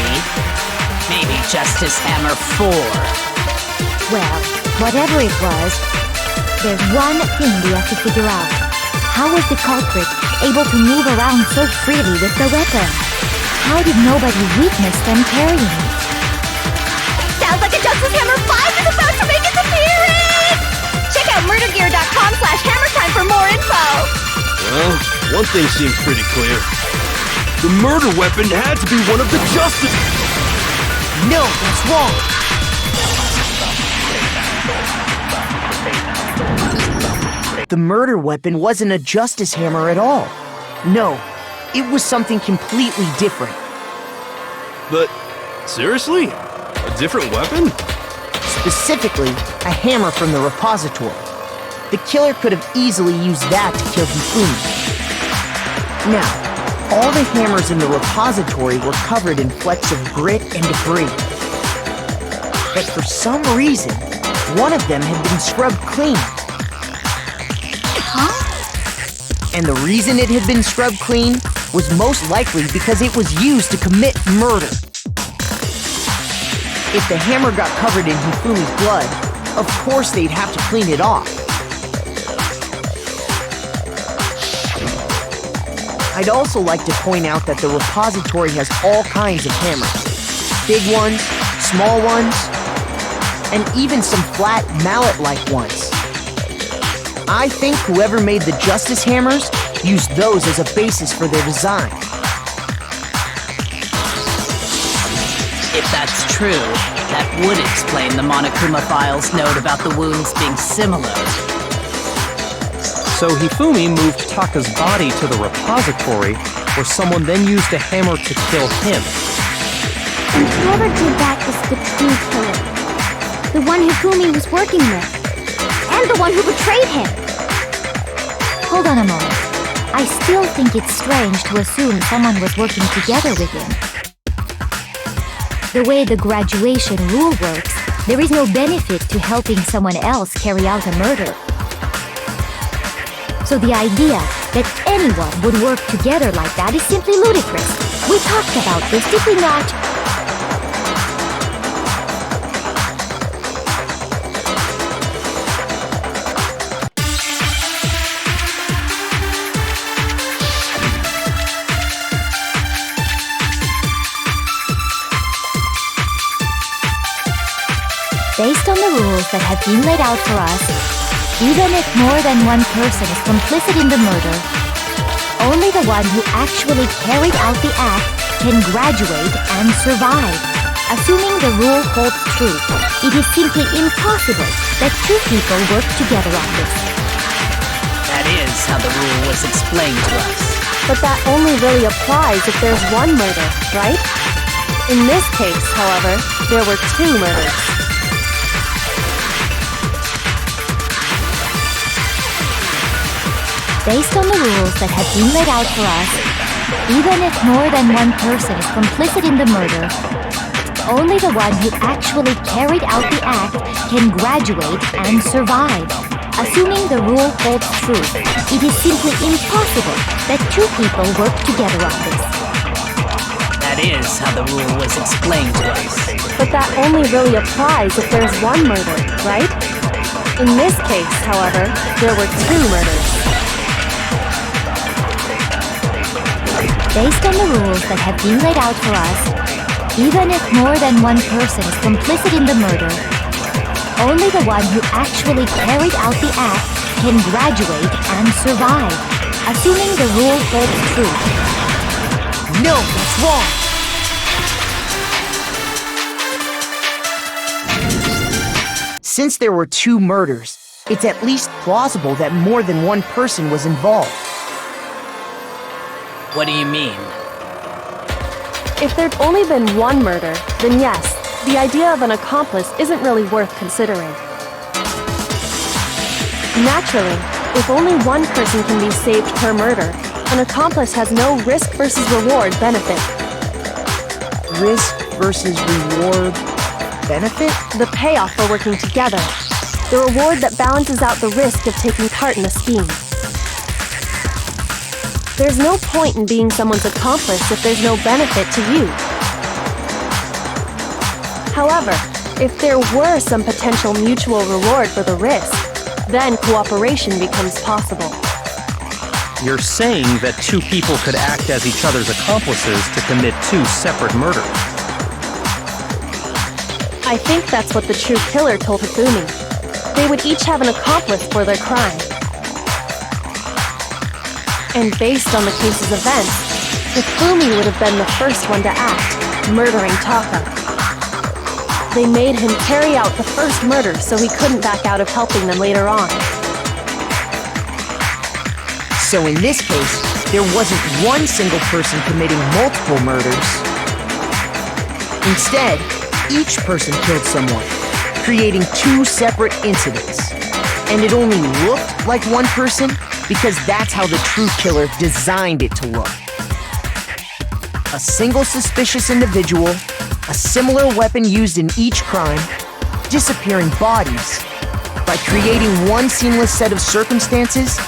Maybe Justice Hammer 4? Well, whatever it was, there's one thing we have to figure out. How was the culprit able to move around so freely with the weapon? How did nobody witness them carrying it? Sounds like a Justice Hammer 5 is about to make its appearance! Check out murdergear.com/hammertime for more info! Well, one thing seems pretty clear. The murder weapon had to be one of the Justice... No, that's wrong! The murder weapon wasn't a Justice Hammer at all. No, it was something completely different. But, seriously? A different weapon? Specifically, a hammer from the repository. The killer could have easily used that to kill Hifumi. Now, all the hammers in the repository were covered in flecks of grit and debris. But for some reason, one of them had been scrubbed clean. And the reason it had been scrubbed clean was most likely because it was used to commit murder. If the hammer got covered in Hifumi's blood, of course they'd have to clean it off. I'd also like to point out that the repository has all kinds of hammers. Big ones, small ones, and even some flat mallet-like ones. I think whoever made the Justice Hammers used those as a basis for their design. If that's true, that would explain the Monokuma Files note about the wounds being similar. So Hifumi moved Taka's body to the repository, where someone then used a hammer to kill him. And whoever did that is the true killer. The one Hifumi was working with. And the one who betrayed him. Hold on a moment. I still think it's strange to assume someone was working together with him. The way the graduation rule works, there is no benefit to helping someone else carry out a murder. So the idea that anyone would work together like that is simply ludicrous. We talked about this, did we not? Based on the rules that have been laid out for us, even if more than one person is complicit in the murder, only the one who actually carried out the act can graduate and survive. Assuming the rule holds true, it is simply impossible that two people work together on this. That is how the rule was explained to us. But that only really applies if there's one murder, right? In this case, however, there were two murders. Based on the rules that have been laid out for us, even if more than one person is complicit in the murder, only the one who actually carried out the act can graduate and survive. Assuming the rule holds true, it is simply impossible that two people work together on this. That is how the rule was explained to us. But that only really applies if there's one murder, right? In this case, however, there were two murders. Based on the rules that have been laid out for us, even if more than one person is complicit in the murder, only the one who actually carried out the act can graduate and survive. Assuming the rule holds true. No, that's wrong! Since there were two murders, it's at least plausible that more than one person was involved. What do you mean? If there'd only been one murder, then yes, the idea of an accomplice isn't really worth considering. Naturally, if only one person can be saved per murder, an accomplice has no risk versus reward benefit. Risk versus reward benefit? The payoff for working together. The reward that balances out the risk of taking part in a scheme. There's no point in being someone's accomplice if there's no benefit to you. However, if there were some potential mutual reward for the risk, then cooperation becomes possible. You're saying that two people could act as each other's accomplices to commit two separate murders. I think that's what the true killer told Hifumi. They would each have an accomplice for their crime. And based on the case's events, Hifumi would have been the first one to act, murdering Taka. They made him carry out the first murder so he couldn't back out of helping them later on. So in this case, there wasn't one single person committing multiple murders. Instead, each person killed someone, creating two separate incidents. And it only looked like one person because that's how the true killer designed it to look. A single suspicious individual, a similar weapon used in each crime, disappearing bodies. By creating one seamless set of circumstances,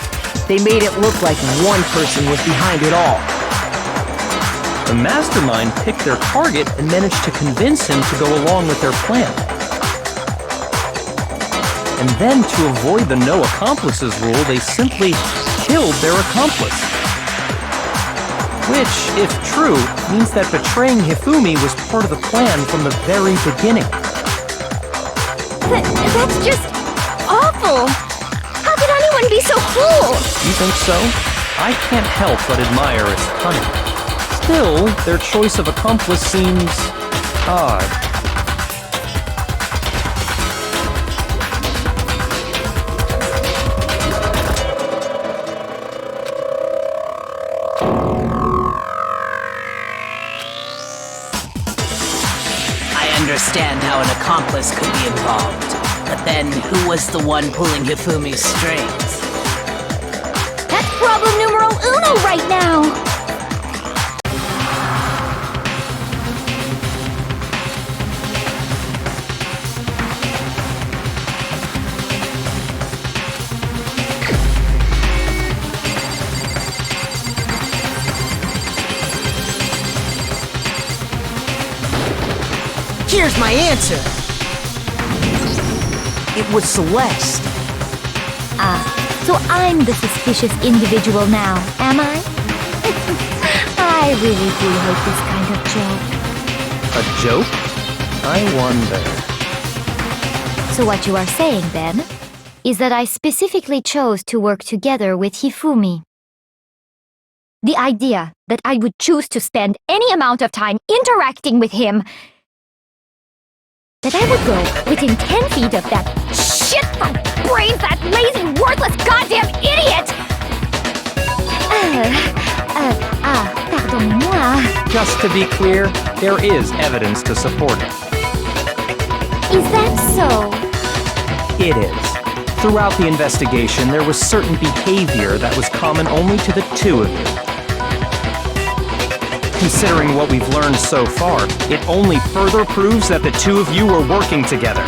they made it look like one person was behind it all. The mastermind picked their target and managed to convince him to go along with their plan. And then, to avoid the no accomplices rule, they simply killed their accomplice. Which, if true, means that betraying Hifumi was part of the plan from the very beginning. That's just awful! How could anyone everyone be so cruel? You think so? I can't help but admire its cunning. Still, their choice of accomplice seems odd. I understand how an accomplice could be involved, but then who was the one pulling Hifumi's strings? That's problem numero uno right now! Here's my answer. It was Celeste. So I'm the suspicious individual now, am I? I really do hate this kind of joke. A joke? I wonder. So what you are saying, then, is that I specifically chose to work together with Hifumi. The idea that I would choose to spend any amount of time interacting with him, that I would go within 10 feet of that shit-for-brains, that lazy, worthless goddamn idiot! Pardonnez-moi. Just to be clear, there is evidence to support it. Is that so? It is. Throughout the investigation, there was certain behavior that was common only to the two of you. Considering what we've learned so far, it only further proves that the two of you were working together.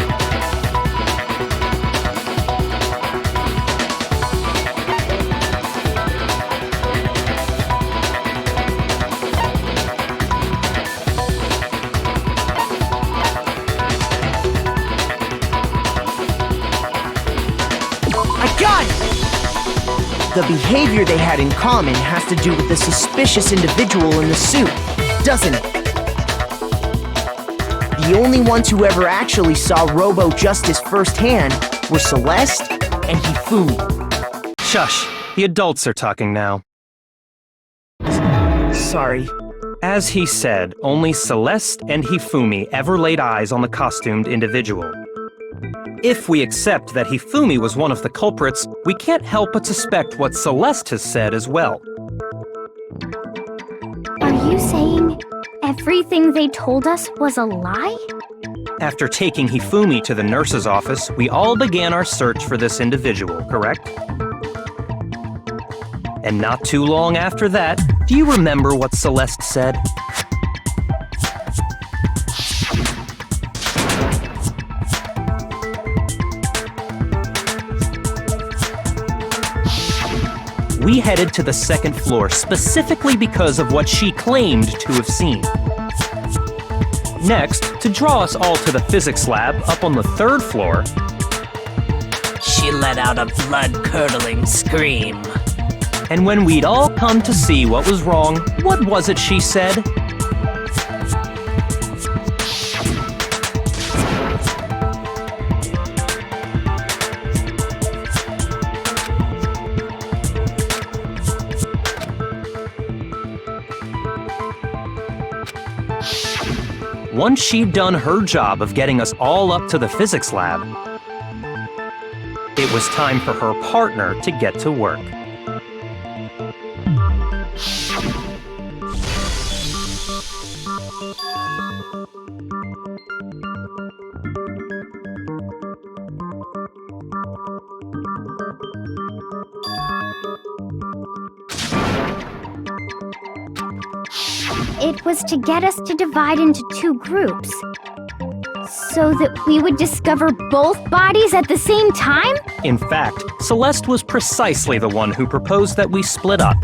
The behavior they had in common has to do with the suspicious individual in the suit, doesn't it? The only ones who ever actually saw Robo Justice firsthand were Celeste and Hifumi. Shush, the adults are talking now. Sorry. As he said, only Celeste and Hifumi ever laid eyes on the costumed individual. If we accept that Hifumi was one of the culprits, we can't help but suspect what Celeste has said as well. Are you saying everything they told us was a lie? After taking Hifumi to the nurse's office, we all began our search for this individual, correct? And not too long after that, do you remember what Celeste said? We headed to the second floor specifically because of what she claimed to have seen. Next, to draw us all to the physics lab up on the third floor, She let out a blood-curdling scream. and when we'd all come to see what was wrong, what was it she said? Once she'd done her job of getting us all up to the physics lab, it was time for her partner to get to work. It was to get us to divide into two groups, so that we would discover both bodies at the same time? In fact, Celeste was precisely the one who proposed that we split up.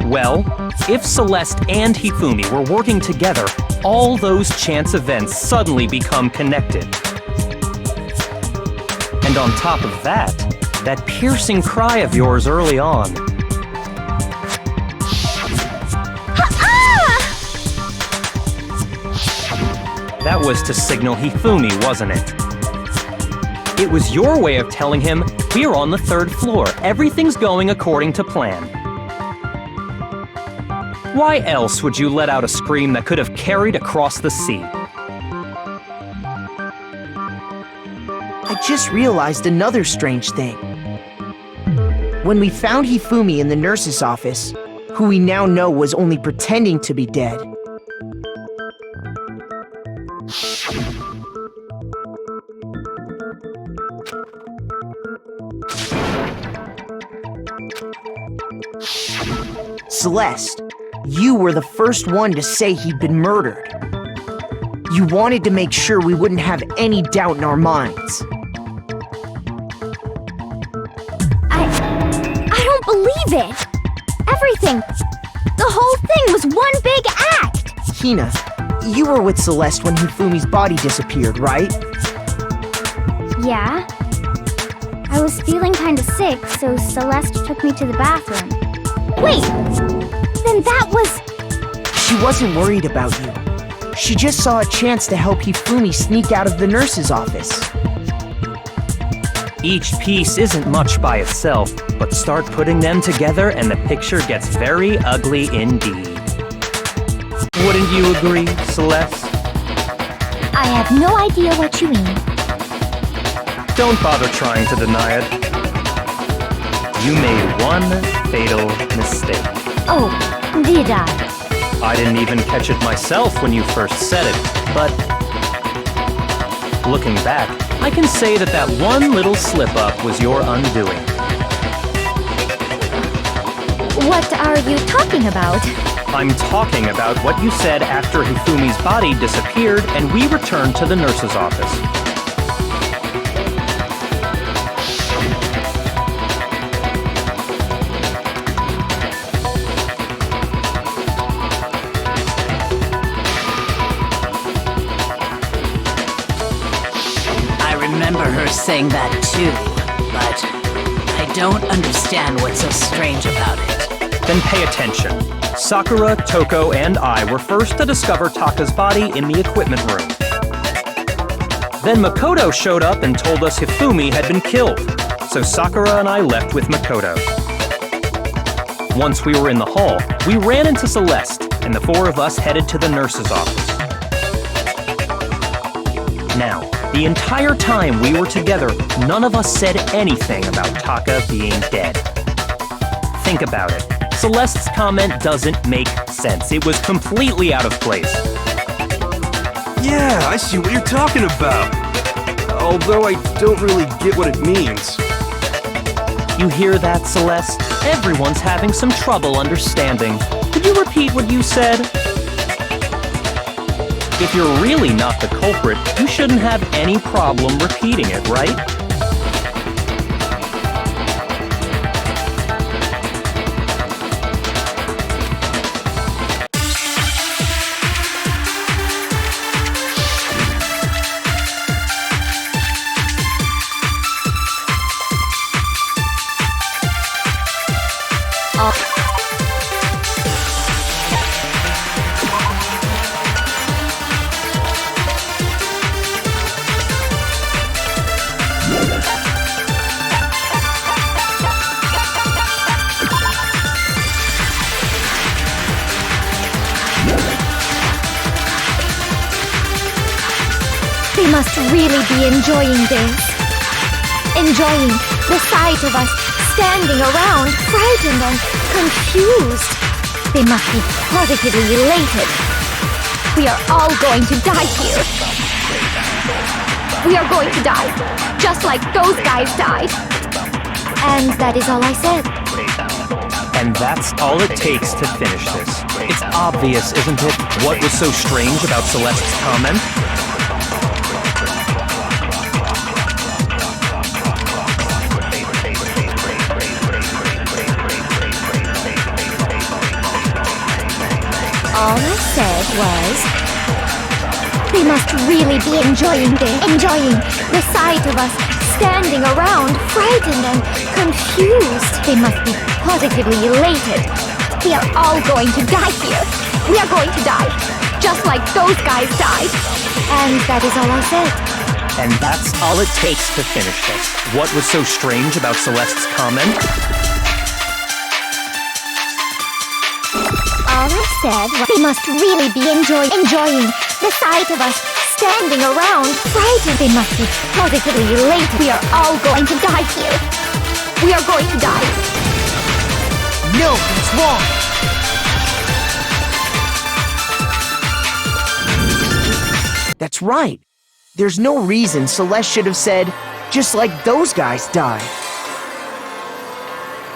Well, if Celeste and Hifumi were working together, all those chance events suddenly become connected. And on top of that, that piercing cry of yours early on. That was to signal Hifumi, wasn't it? It was your way of telling him, we're on the 3rd floor, everything's going according to plan. Why else would you let out a scream that could have carried across the sea? I just realized another strange thing. When we found Hifumi in the nurse's office, who we now know was only pretending to be dead, Celeste, you were the first one to say he'd been murdered. You wanted to make sure we wouldn't have any doubt in our minds. I don't believe it! Everything, the whole thing was one big act! Hina, you were with Celeste when Hifumi's body disappeared, right? Yeah. I was feeling kinda sick, so Celeste took me to the bathroom. Wait! Then that was... She wasn't worried about you. She just saw a chance to help Hifumi sneak out of the nurse's office. Each piece isn't much by itself, but start putting them together and the picture gets very ugly indeed. Wouldn't you agree, Celeste? I have no idea what you mean. Don't bother trying to deny it. You made one fatal mistake. Oh, did I? I didn't even catch it myself when you first said it, but looking back, I can say that that one little slip-up was your undoing. What are you talking about? I'm talking about what you said after Hifumi's body disappeared and we returned to the nurse's office. I remember her saying that too, but I don't understand what's so strange about it. Then pay attention. Sakura, Toko, and I were first to discover Taka's body in the equipment room. Then Makoto showed up and told us Hifumi had been killed, so Sakura and I left with Makoto. Once we were in the hall, we ran into Celeste, and the 4 of us headed to the nurse's office. Now, the entire time we were together, none of us said anything about Taka being dead. Think about it. Celeste's comment doesn't make sense. It was completely out of place. Yeah, I see what you're talking about. Although I don't really get what it means. You hear that, Celeste? Everyone's having some trouble understanding. Could you repeat what you said? If you're really not the culprit, you shouldn't have any problem repeating it, right? They must really be enjoying this. Enjoying the sight of us standing around, frightened and confused. They must be positively elated. We are all going to die here. We are going to die, just like those guys died. And that is all I said. And that's all it takes to finish this. It's obvious, isn't it, what was so strange about Celeste's comment? All I said was, they must really be enjoying this. Enjoying the sight of us standing around, frightened and confused. They must be positively elated. We are all going to die here. We are going to die, just like those guys died. And that is all I said. And that's all it takes to finish this. What was so strange about Celeste's comment? All I said was they must really be enjoying the sight of us standing around, frightened. They must be positively elated. We are all going to die here. We are going to die. No, that's wrong. That's right. There's no reason Celeste should have said, just like those guys died.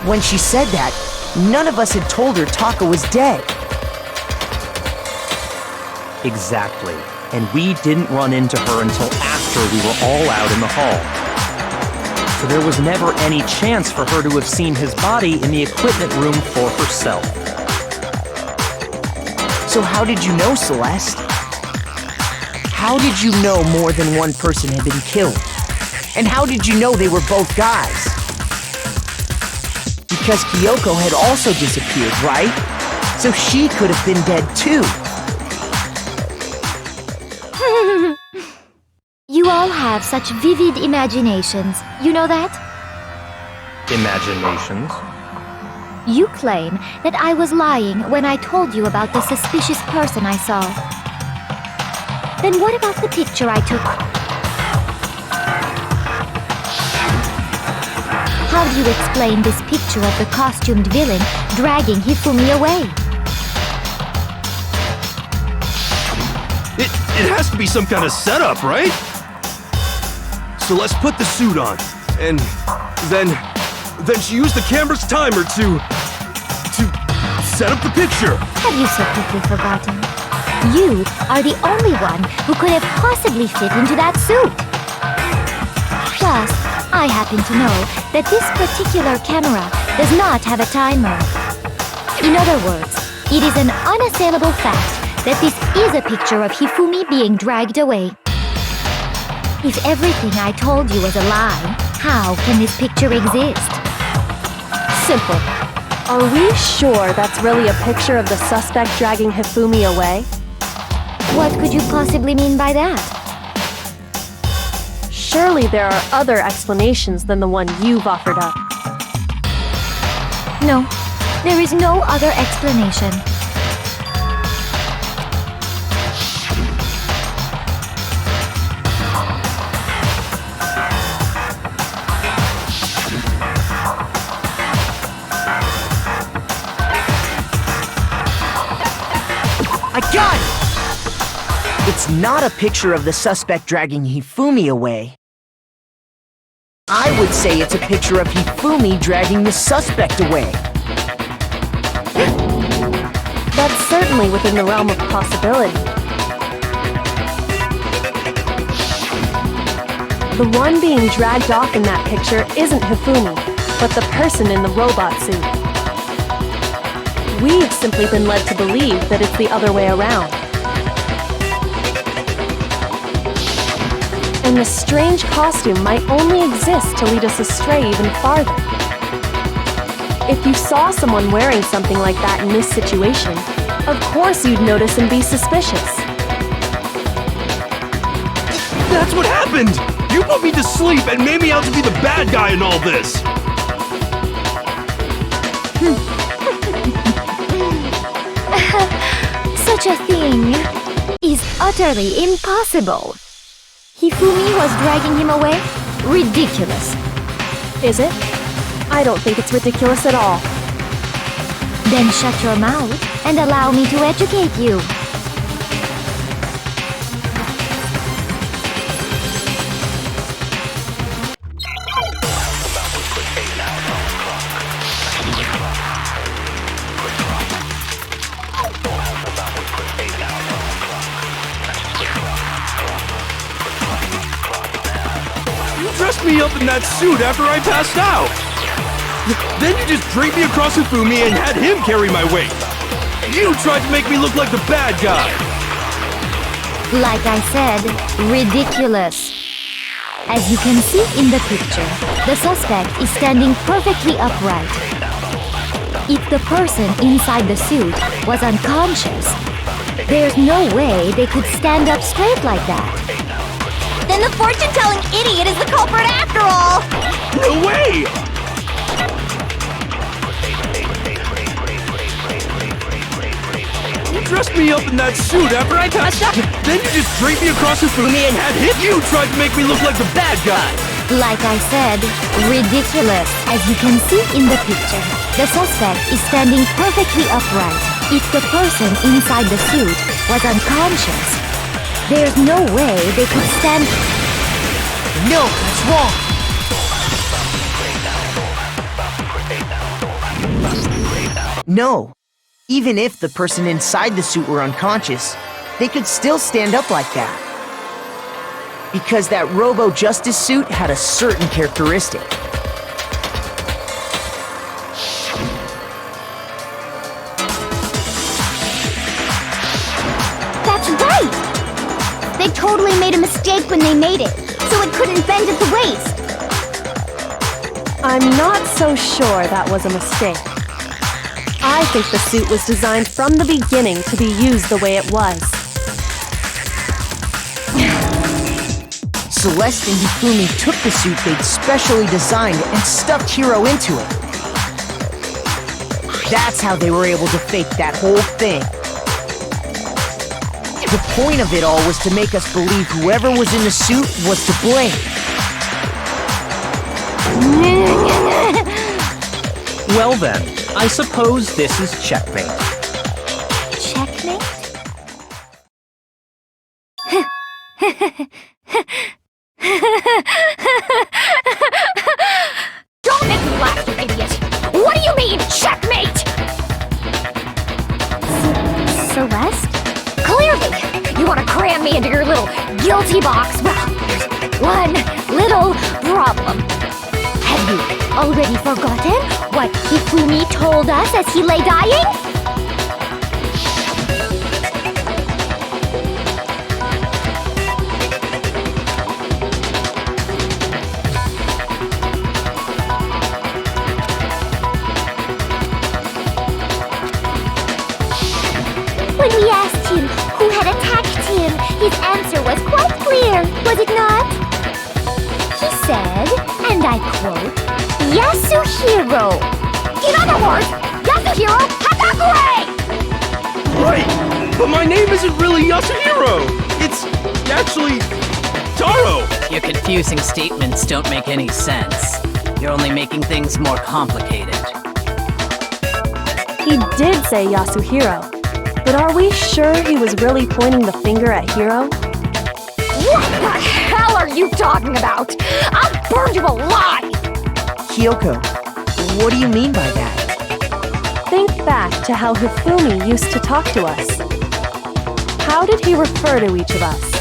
When she said that, none of us had told her Taka was dead. Exactly. And we didn't run into her until after we were all out in the hall. So there was never any chance for her to have seen his body in the equipment room for herself. So how did you know, Celeste? How did you know more than one person had been killed? And how did you know they were both guys? Because Kyoko had also disappeared, right? So she could have been dead too. You all have such vivid imaginations. You know that? Imaginations? You claim that I was lying when I told you about the suspicious person I saw. Then what about the picture I took? How do you explain this picture of the costumed villain dragging Hifumi away? It has to be some kind of setup, right? So let's put the suit on, and then she used the camera's timer to set up the picture. Have you so quickly forgotten? You are the only one who could have possibly fit into that suit. Plus, I happen to know that this particular camera does not have a timer. In other words, it is an unassailable fact that this is a picture of Hifumi being dragged away. If everything I told you was a lie, how can this picture exist? Simple. Are we sure that's really a picture of the suspect dragging Hifumi away? What could you possibly mean by that? Surely there are other explanations than the one you've offered up. No, there is no other explanation. I got it! It's not a picture of the suspect dragging Hifumi away. I would say it's a picture of Hifumi dragging the suspect away. That's certainly within the realm of possibility. The one being dragged off in that picture isn't Hifumi, but the person in the robot suit. We've simply been led to believe that it's the other way around. And the strange costume might only exist to lead us astray even farther. If you saw someone wearing something like that in this situation, of course you'd notice and be suspicious. That's what happened! You put me to sleep and made me out to be the bad guy in all this! Such a thing is utterly impossible. Hifumi was dragging him away? Ridiculous. Is it? I don't think it's ridiculous at all. Then shut your mouth and allow me to educate you. Dressed me up in that suit after I passed out. Then you just draped me across Hifumi and had him carry my weight. You tried to make me look like the bad guy. Like I said, ridiculous. As you can see in the picture, the suspect is standing perfectly upright. If the person inside the suit was unconscious, there's no way they could stand up straight like that. Then the fortune-telling idiot is the culprit after all! No way! You dressed me up in that suit after I passed out. Then you just draped me across Hifumi and had hit. You tried to make me look like the bad guy. Like I said, ridiculous. As you can see in the picture, the suspect is standing perfectly upright. If the person inside the suit was unconscious, there's no way they could stand... No, that's wrong. No. Even if the person inside the suit were unconscious, they could still stand up like that. Because that Robo-Justice suit had a certain characteristic. That's right! They totally made a mistake when they made it, so it couldn't bend at the waist. I'm not so sure that was a mistake. I think the suit was designed from the beginning to be used the way it was. Celeste and Hifumi took the suit they'd specially designed and stuffed Hiro into it. That's how they were able to fake that whole thing. The point of it all was to make us believe whoever was in the suit was to blame. Well then, I suppose this is checkmate. Checkmate? Don't make me laugh, you idiot! What do you mean, checkmate? Celeste? Clearly, you want to cram me into your little guilty box. Well, there's one little problem. Have you already forgotten what Hifumi told us as he lay dying? When we asked him who had attacked him, his answer was quite clear, was it not? He said, and I quote, Yasuhiro. In other words, Yasuhiro Hagakure! Right! But my name isn't really Yasuhiro! It's actually Taro! Your confusing statements don't make any sense. You're only making things more complicated. He did say Yasuhiro, but are we sure he was really pointing the finger at Hiro? What the hell are you talking about? I'll burn you alive! Kyoko, what do you mean by that? Think back to how Hifumi used to talk to us. How did he refer to each of us?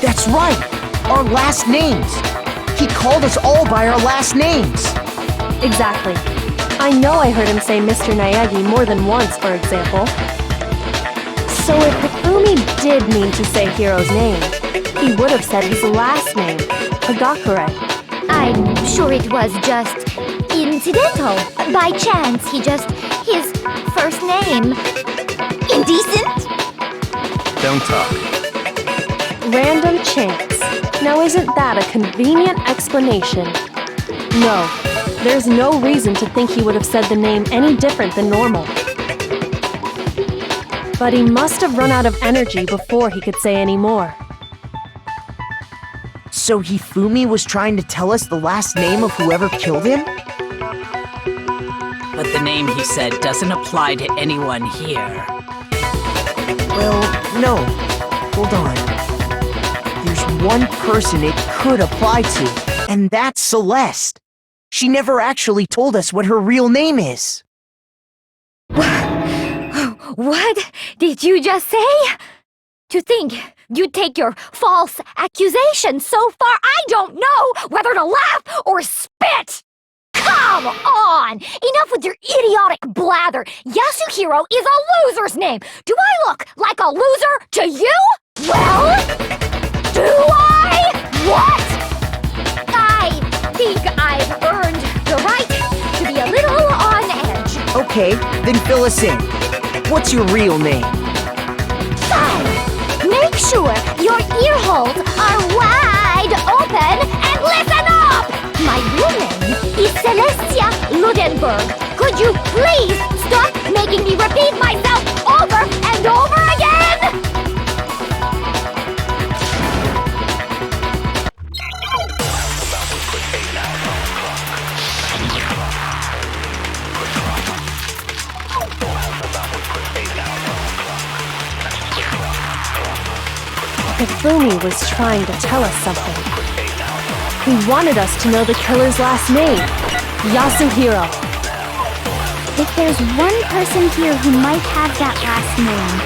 That's right! Our last names! He called us all by our last names! Exactly. I know I heard him say Mr. Naegi more than once, for example. So if Hifumi did mean to say Hiro's name, he would have said his last name, Hagakure. I'm sure it was just incidental. By chance, his first name. Indecent? Don't talk. Random chance. Now isn't that a convenient explanation? No, there's no reason to think he would have said the name any different than normal. But he must have run out of energy before he could say any more. So Hifumi was trying to tell us the last name of whoever killed him? but the name he said doesn't apply to anyone here. Well, no. Hold on. There's one person it could apply to, and that's Celeste. She never actually told us what her real name is. What did you just say? To think you'd take your false accusation so far, I don't know whether to laugh or spit! Come on! Enough with your idiotic blather! Yasuhiro is a loser's name! Do I look like a loser to you? Well, do I? What? I think I've earned the right to be a little on edge. Okay, then fill us in. What's your real name? Make sure your ear holes are wide open and listen up! My real name is Celestia Ludenberg. Could you please stop making me repeat myself over and over again? Hifumi was trying to tell us something. He wanted us to know the killer's last name, Yasuhiro. If there's one person here who might have that last name,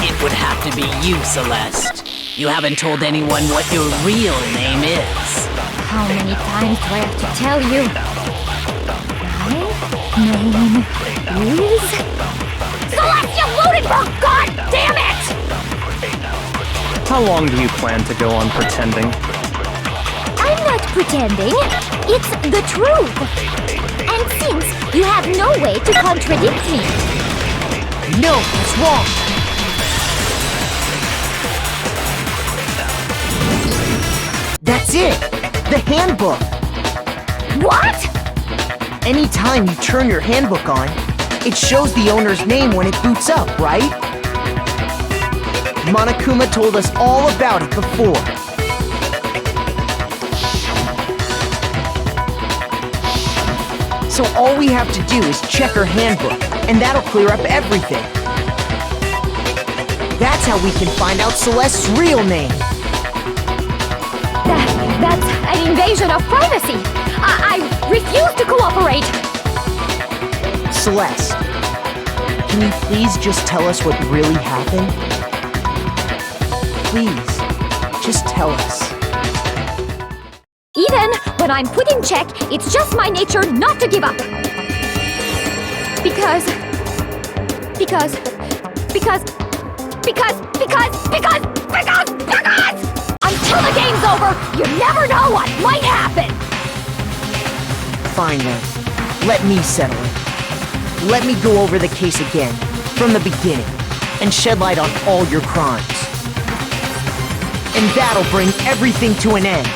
It would have to be you, Celeste. You haven't told anyone what your real name is. How many times do I have to tell you? My name is... Celestia Ludenberg, god damn it! How long do you plan to go on pretending? I'm not pretending. It's the truth. And since you have no way to contradict me, No, that's wrong. That's it! The handbook! what? Anytime you turn your handbook on, it shows the owner's name when it boots up, right? Monokuma told us all about it before. So all we have to do is check her handbook, and that'll clear up everything. That's how we can find out Celeste's real name. That's an invasion of privacy! I refuse to cooperate! Celeste, can you please just tell us what really happened? Please, just tell us. Even when I'm put in check, it's just my nature not to give up. Because until the game's over, you never know what might happen! Fine then. Let me settle it. Let me go over the case again, from the beginning, and shed light on all your crimes. And that'll bring everything to an end.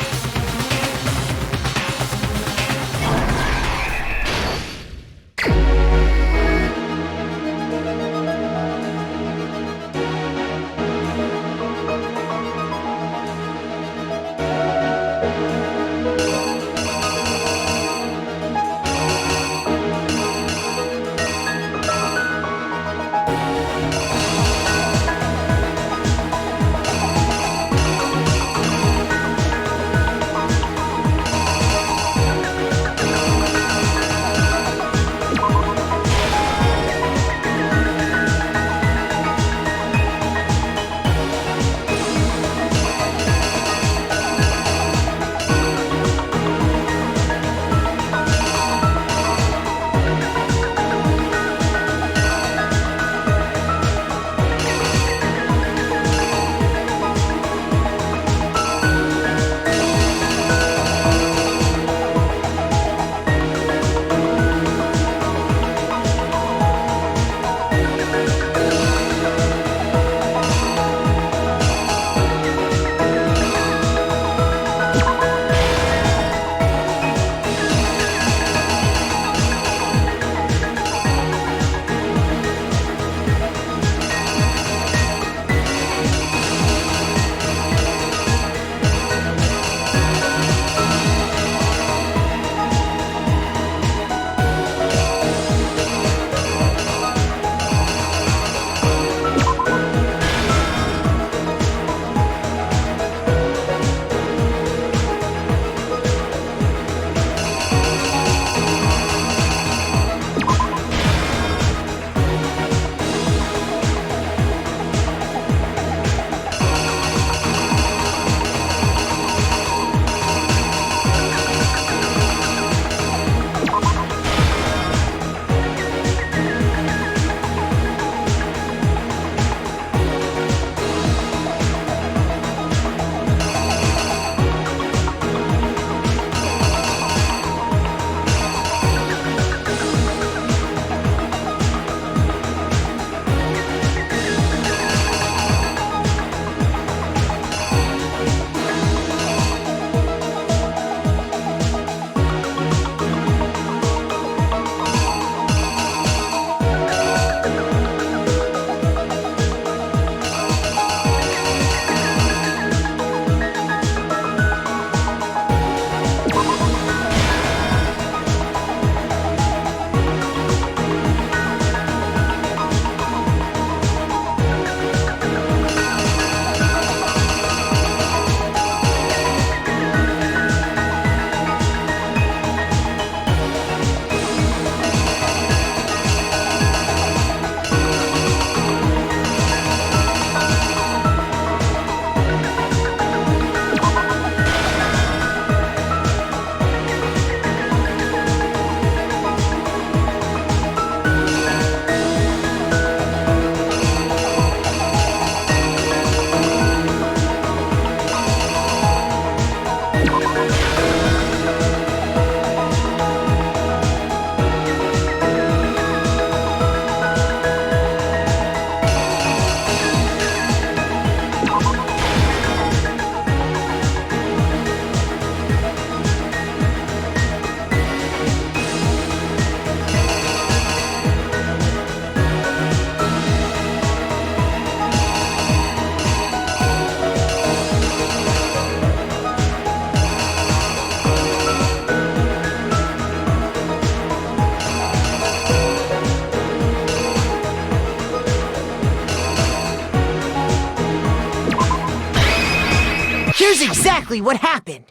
exactly what happened.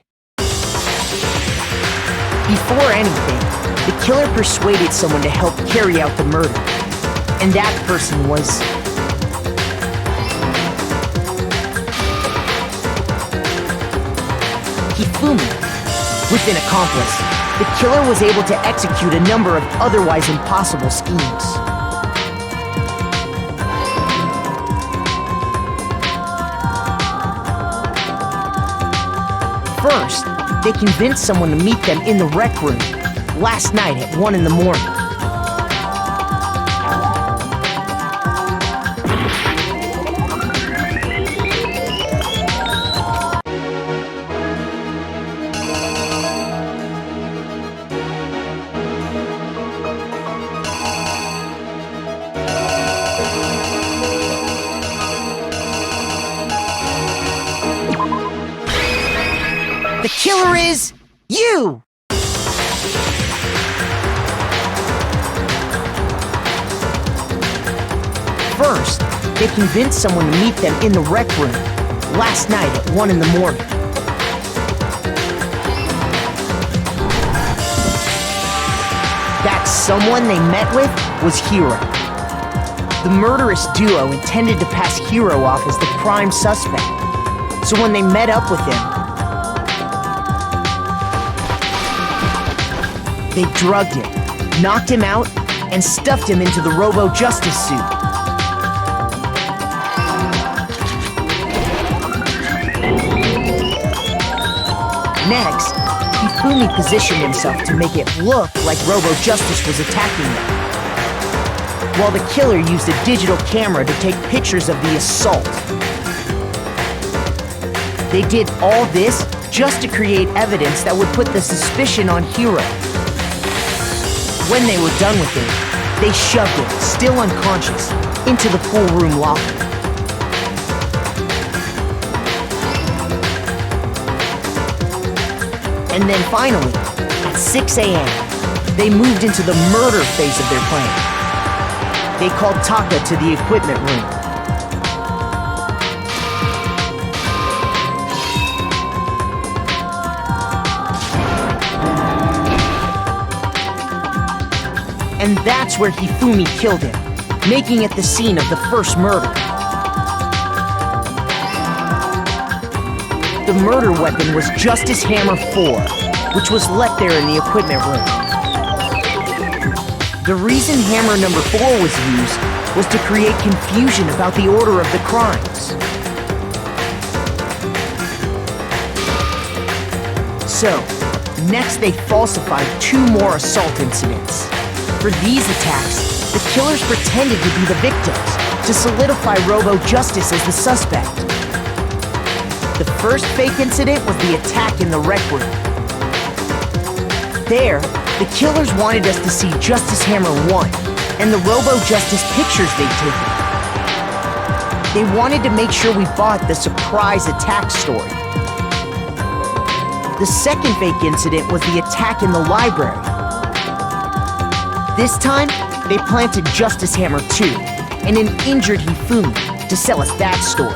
Before anything, the killer persuaded someone to help carry out the murder. And that person was... Hifumi. With an accomplice, the killer was able to execute a number of otherwise impossible schemes. First, they convinced someone to meet them in the rec room last night at 1 in the morning. The killer is you! First, they convinced someone to meet them in the rec room last night at 1 in the morning. That someone they met with was Hiro. The murderous duo intended to pass Hiro off as the prime suspect. So when they met up with him, they drugged him, knocked him out, and stuffed him into the Robo-Justice suit. Next, Hifumi positioned himself to make it look like Robo-Justice was attacking them, while the killer used a digital camera to take pictures of the assault. They did all this just to create evidence that would put the suspicion on Hiro. When they were done with him, they shoved him, still unconscious, into the pool room locker. And then finally, at 6 a.m., they moved into the murder phase of their plan. They called Taka to the equipment room. And that's where Hifumi killed him, making it the scene of the first murder. The murder weapon was Justice Hammer 4, which was left there in the equipment room. The reason Hammer number 4 was used was to create confusion about the order of the crimes. So, next they falsified 2 more assault incidents. For these attacks, the killers pretended to be the victims to solidify Robo-Justice as the suspect. The first fake incident was the attack in the rec room. There, the killers wanted us to see Justice Hammer 1 and the Robo-Justice pictures they'd taken. They wanted to make sure we bought the surprise attack story. The second fake incident was the attack in the library. This time, they planted Justice Hammer 2 and an injured Hifumi to sell us that story.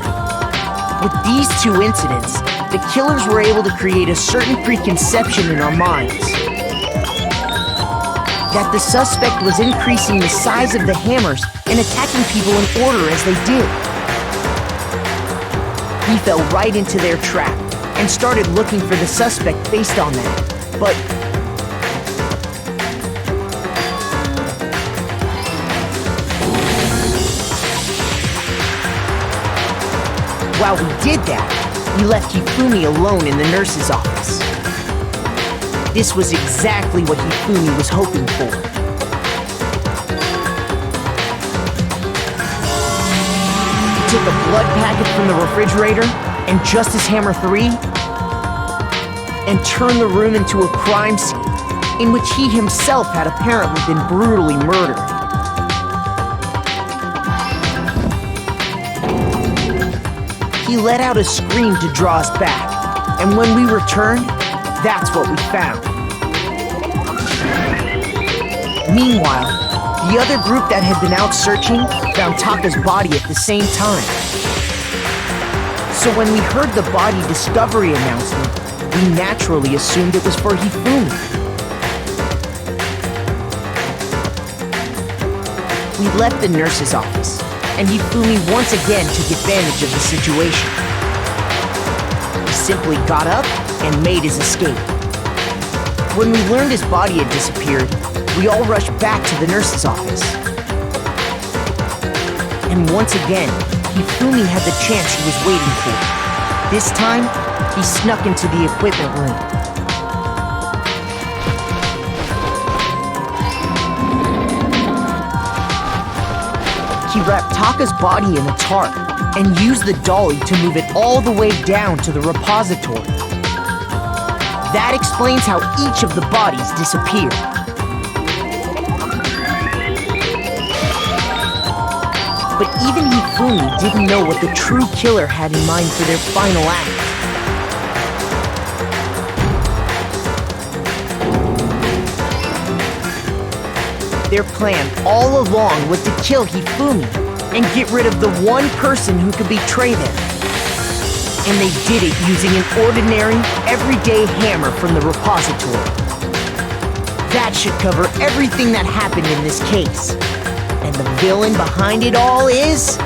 With these 2 incidents, the killers were able to create a certain preconception in our minds that the suspect was increasing the size of the hammers and attacking people in order as they did. We fell right into their trap and started looking for the suspect based on that, but while we did that, we left Hifumi alone in the nurse's office. This was exactly what Hifumi was hoping for. He took a blood packet from the refrigerator and Justice Hammer 3 and turned the room into a crime scene in which he himself had apparently been brutally murdered. He let out a scream to draw us back, and when we returned, that's what we found. Meanwhile, the other group that had been out searching found Taka's body at the same time. So when we heard the body discovery announcement, we naturally assumed it was for Hifumi. We left the nurse's office, and Hifumi once again took advantage of the situation. He simply got up and made his escape. When we learned his body had disappeared, we all rushed back to the nurse's office. And once again, Hifumi had the chance he was waiting for. This time, he snuck into the equipment room. He wrapped Taka's body in a tarp and used the dolly to move it all the way down to the repository. That explains how each of the bodies disappeared. But even Hifumi didn't know what the true killer had in mind for their final act. Their plan all along was to kill Hifumi and get rid of the one person who could betray them. And they did it using an ordinary, everyday hammer from the repository. That should cover everything that happened in this case. And the villain behind it all is...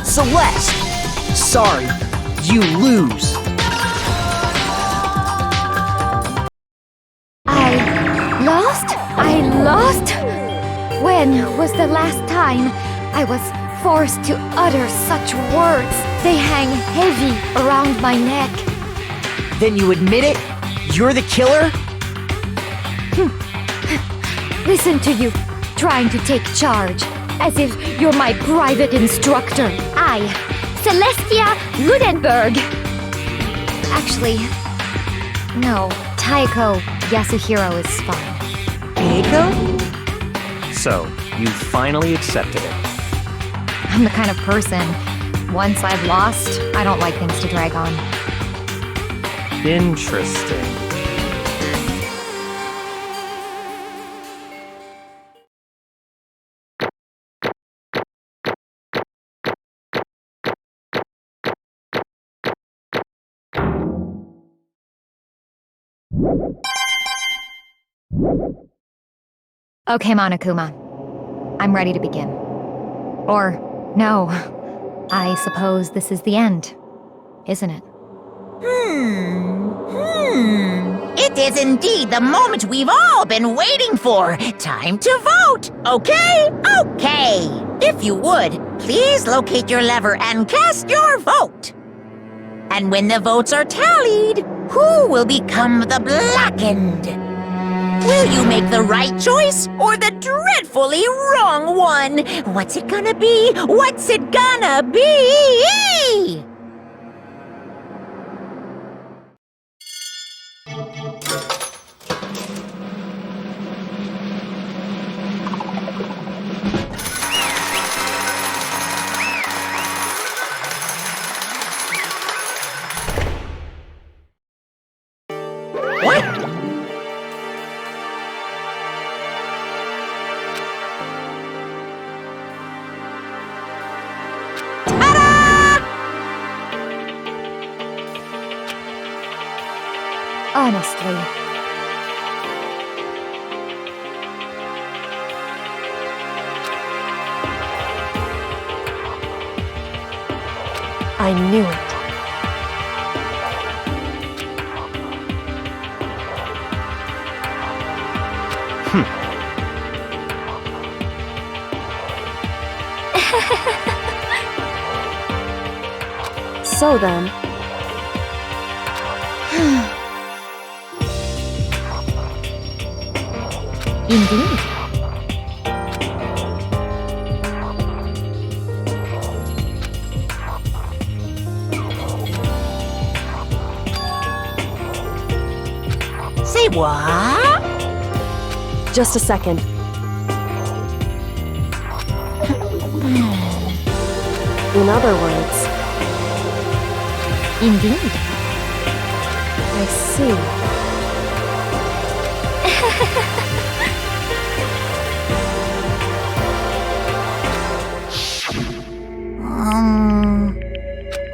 Celeste! Sorry, you lose. I lost? When was the last time I was forced to utter such words? They hang heavy around my neck. Then you admit it? You're the killer? Listen to you, trying to take charge, as if you're my private instructor. I, Celestia Ludenberg. Actually, no, Taiko Yasuhiro is fine. Taiko? So, you finally accepted it. I'm the kind of person, once I've lost, I don't like things to drag on. Interesting. Okay, Monokuma. I'm ready to begin. Or, no. I suppose this is the end, isn't it? It is indeed the moment we've all been waiting for. Time to vote. Okay? Okay. If you would, please locate your lever and cast your vote. And when the votes are tallied, who will become the blackened? Will you make the right choice or the dreadfully wrong one? What's it gonna be? What's it gonna be? What? Honestly. I knew it. So then... Indeed. Say what? Just a second. In other words, Indeed. I see.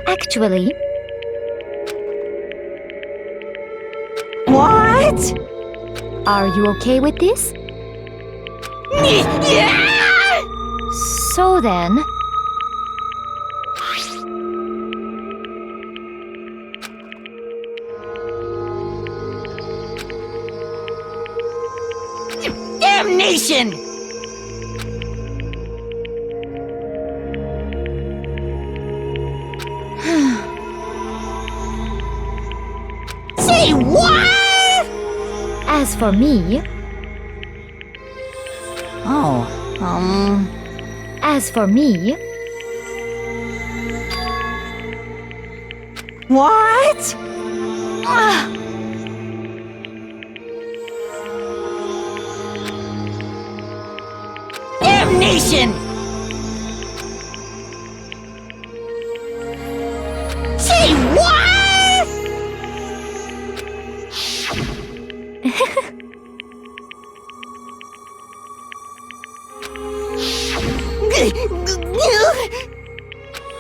Actually, What? are you okay with this? So then, Damnation! Say what? as for me, Oh, as for me, what? Damnation! Say what?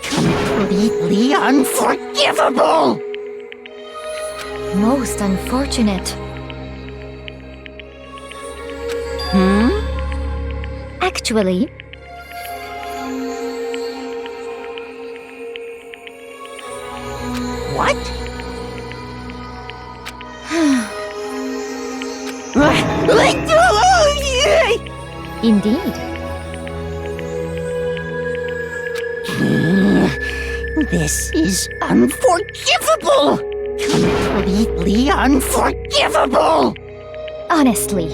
Completely unforgivable! most unfortunate. Actually, What? indeed. This is unforgivable! Completely unforgivable! Honestly,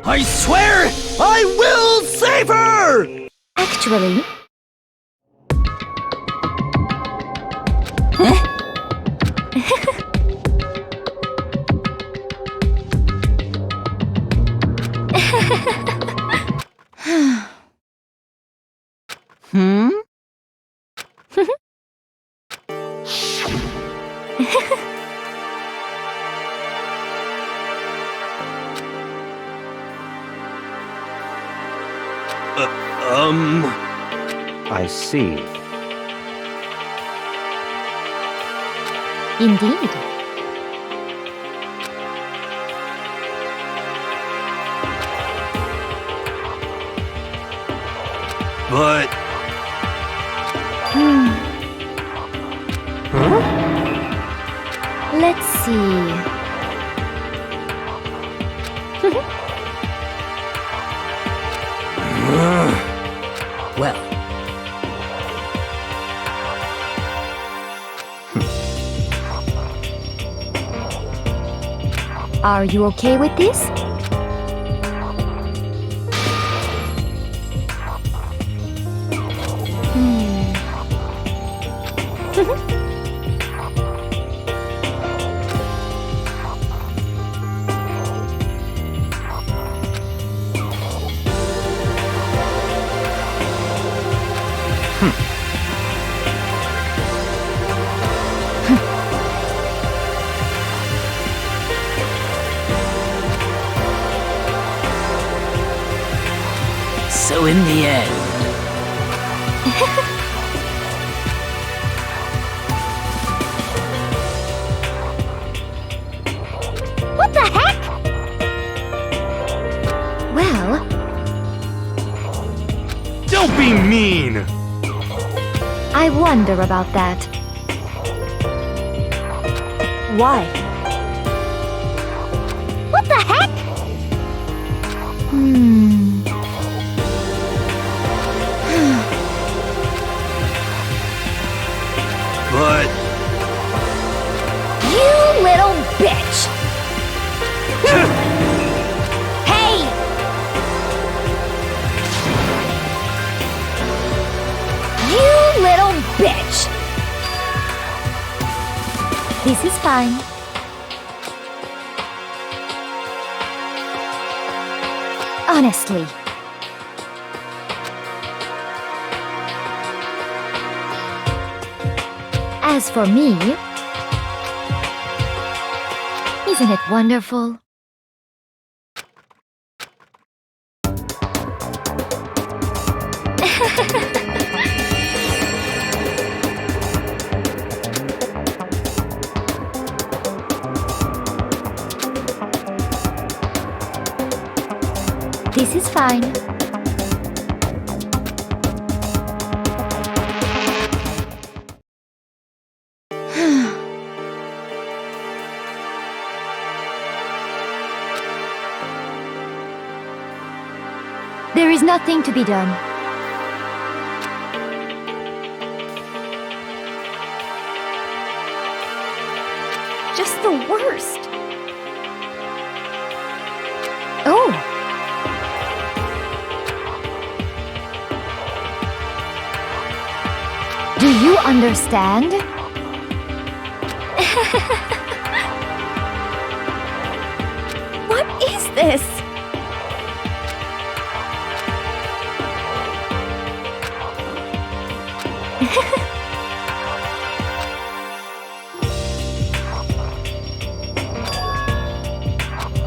I swear I will save her! actually, I see. indeed. But Let's see. Well, Are you okay with this? so in the end, What the heck? Well, don't be mean! I wonder about that. Why? What the heck? But You little bitch! Hey! You little bitch! This is fine. Honestly. As for me, isn't it wonderful? This is fine. There is nothing to be done. Just the worst. Oh! Do you understand? What is this?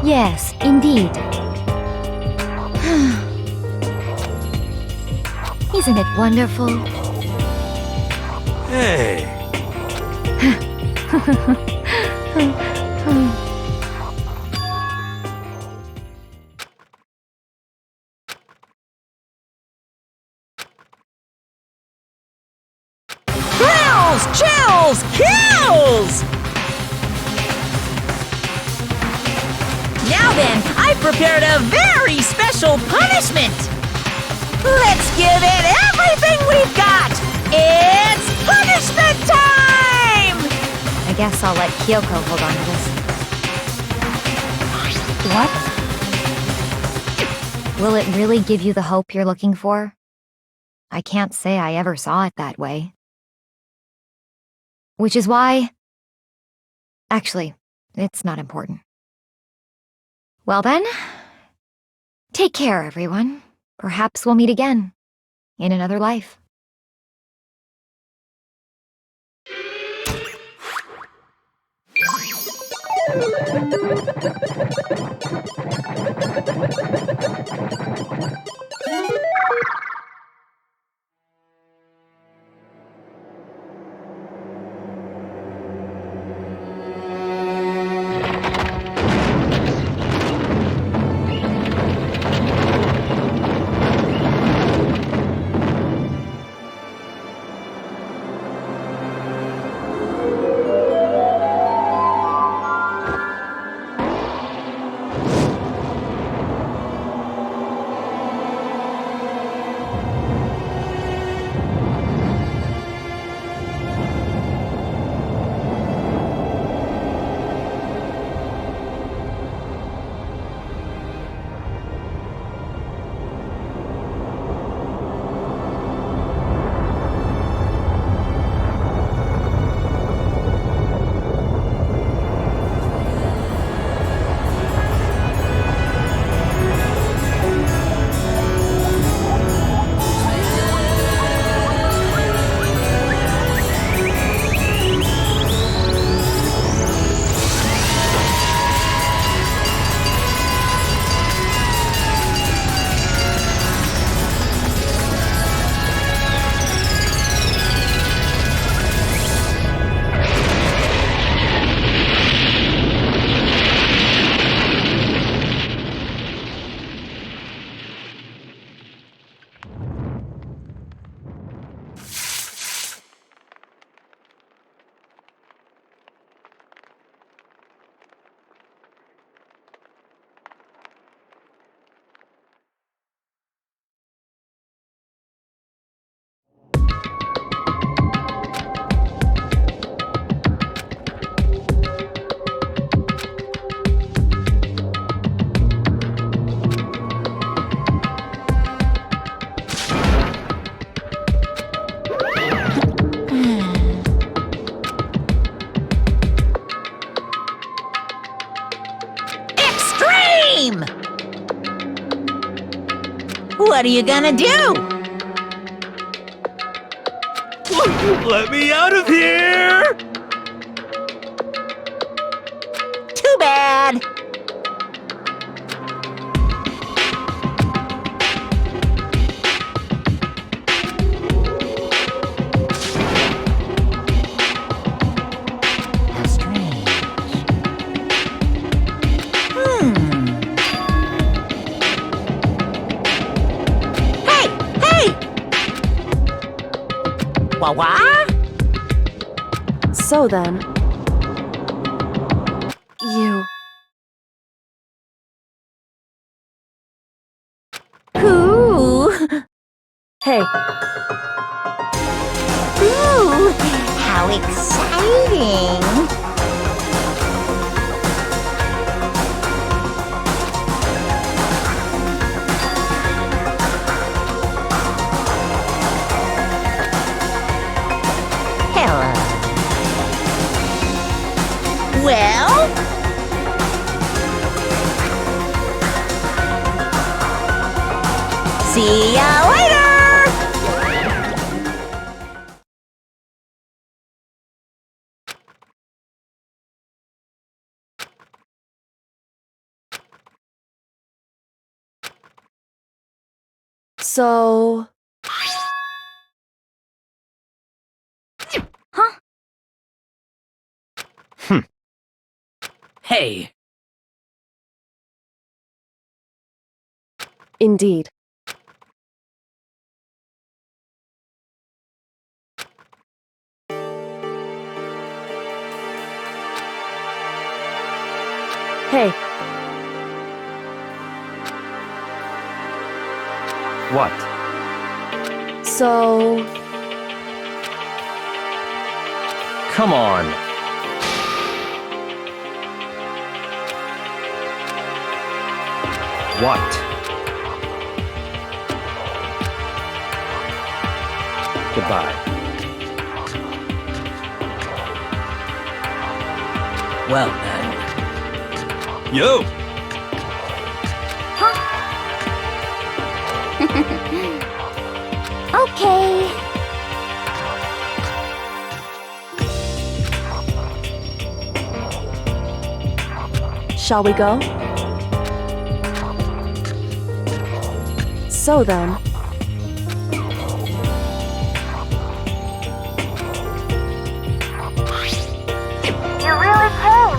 Yes, indeed. Isn't it wonderful? Hey, Thrills, chills, kills! Now then, I've prepared a very special punishment! Let's give it everything we've got! It's punishment time! I guess I'll let Kyoko hold on to this. What? Will it really give you the hope you're looking for? I can't say I ever saw it that way. Which is why... Actually, it's not important. Well then, take care, everyone. Perhaps we'll meet again, in another life. What are you gonna do? Let me out of here! Too bad. How strange. Hey! Wah-wah? So then, you. Ooh! Hey, Ooh! How exciting! Hello. Well? See ya later! so. Hey, Indeed. Hey, What? so. Come on. What? Goodbye. well then. Yo! Okay. Shall we go? So then, You really came.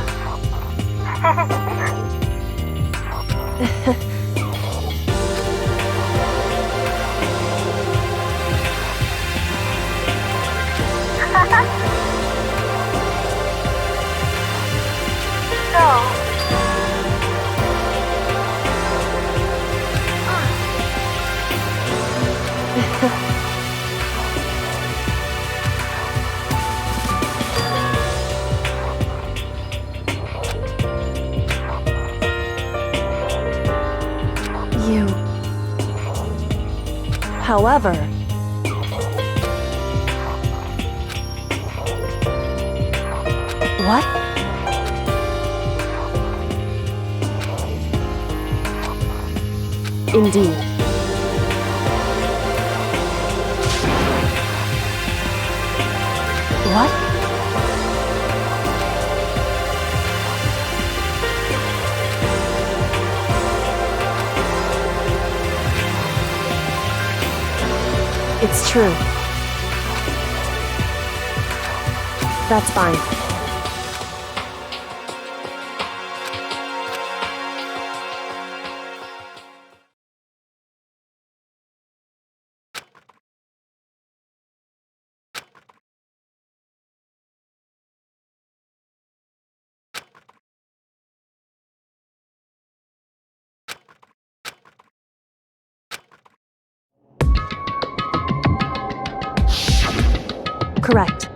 So. you. However, what? Indeed. What? It's true. That's fine. Correct.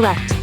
correct.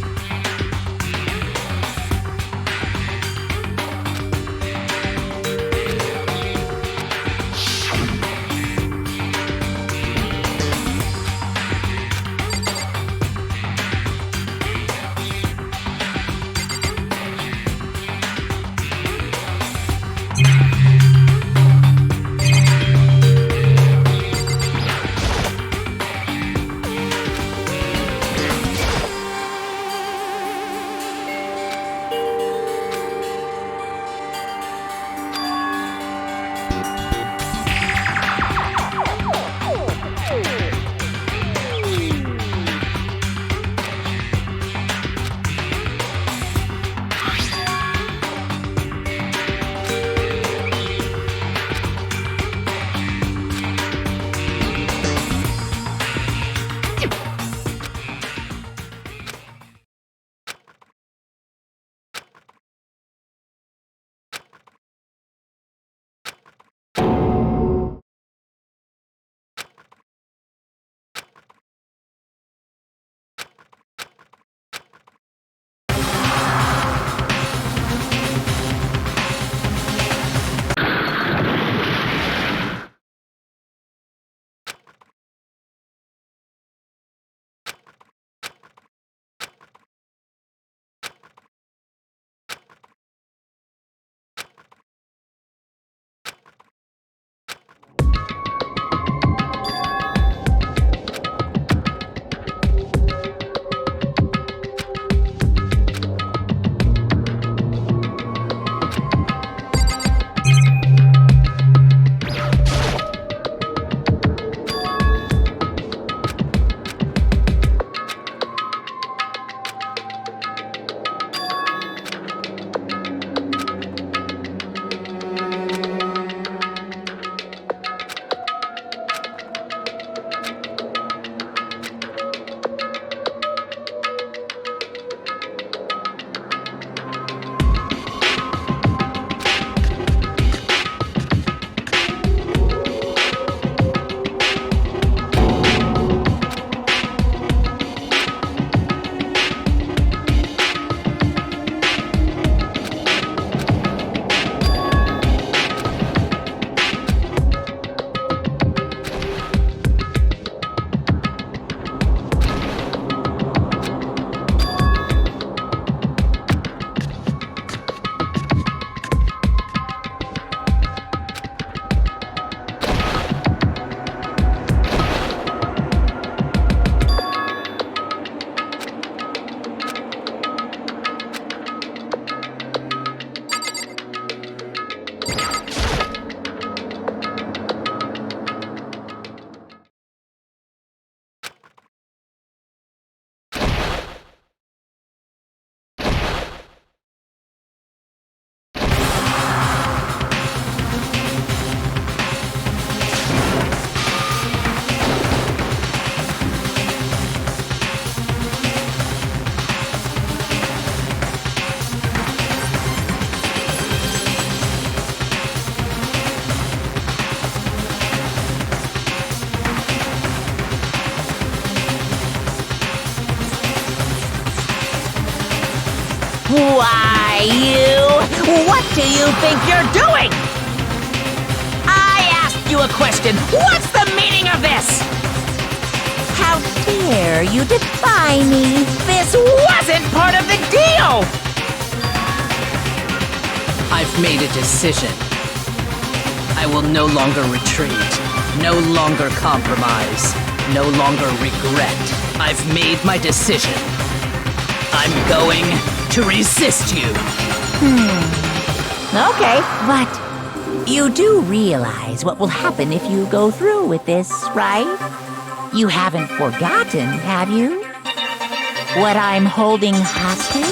Why, you? What do you think you're doing? I asked you a question. What's the meaning of this? How dare you defy me? This wasn't part of the deal! I've made a decision. I will no longer retreat, no longer compromise, no longer regret. I've made my decision. I'm going to resist you. Okay, but you do realize what will happen if you go through with this, right? You haven't forgotten, have you? What I'm holding hostage?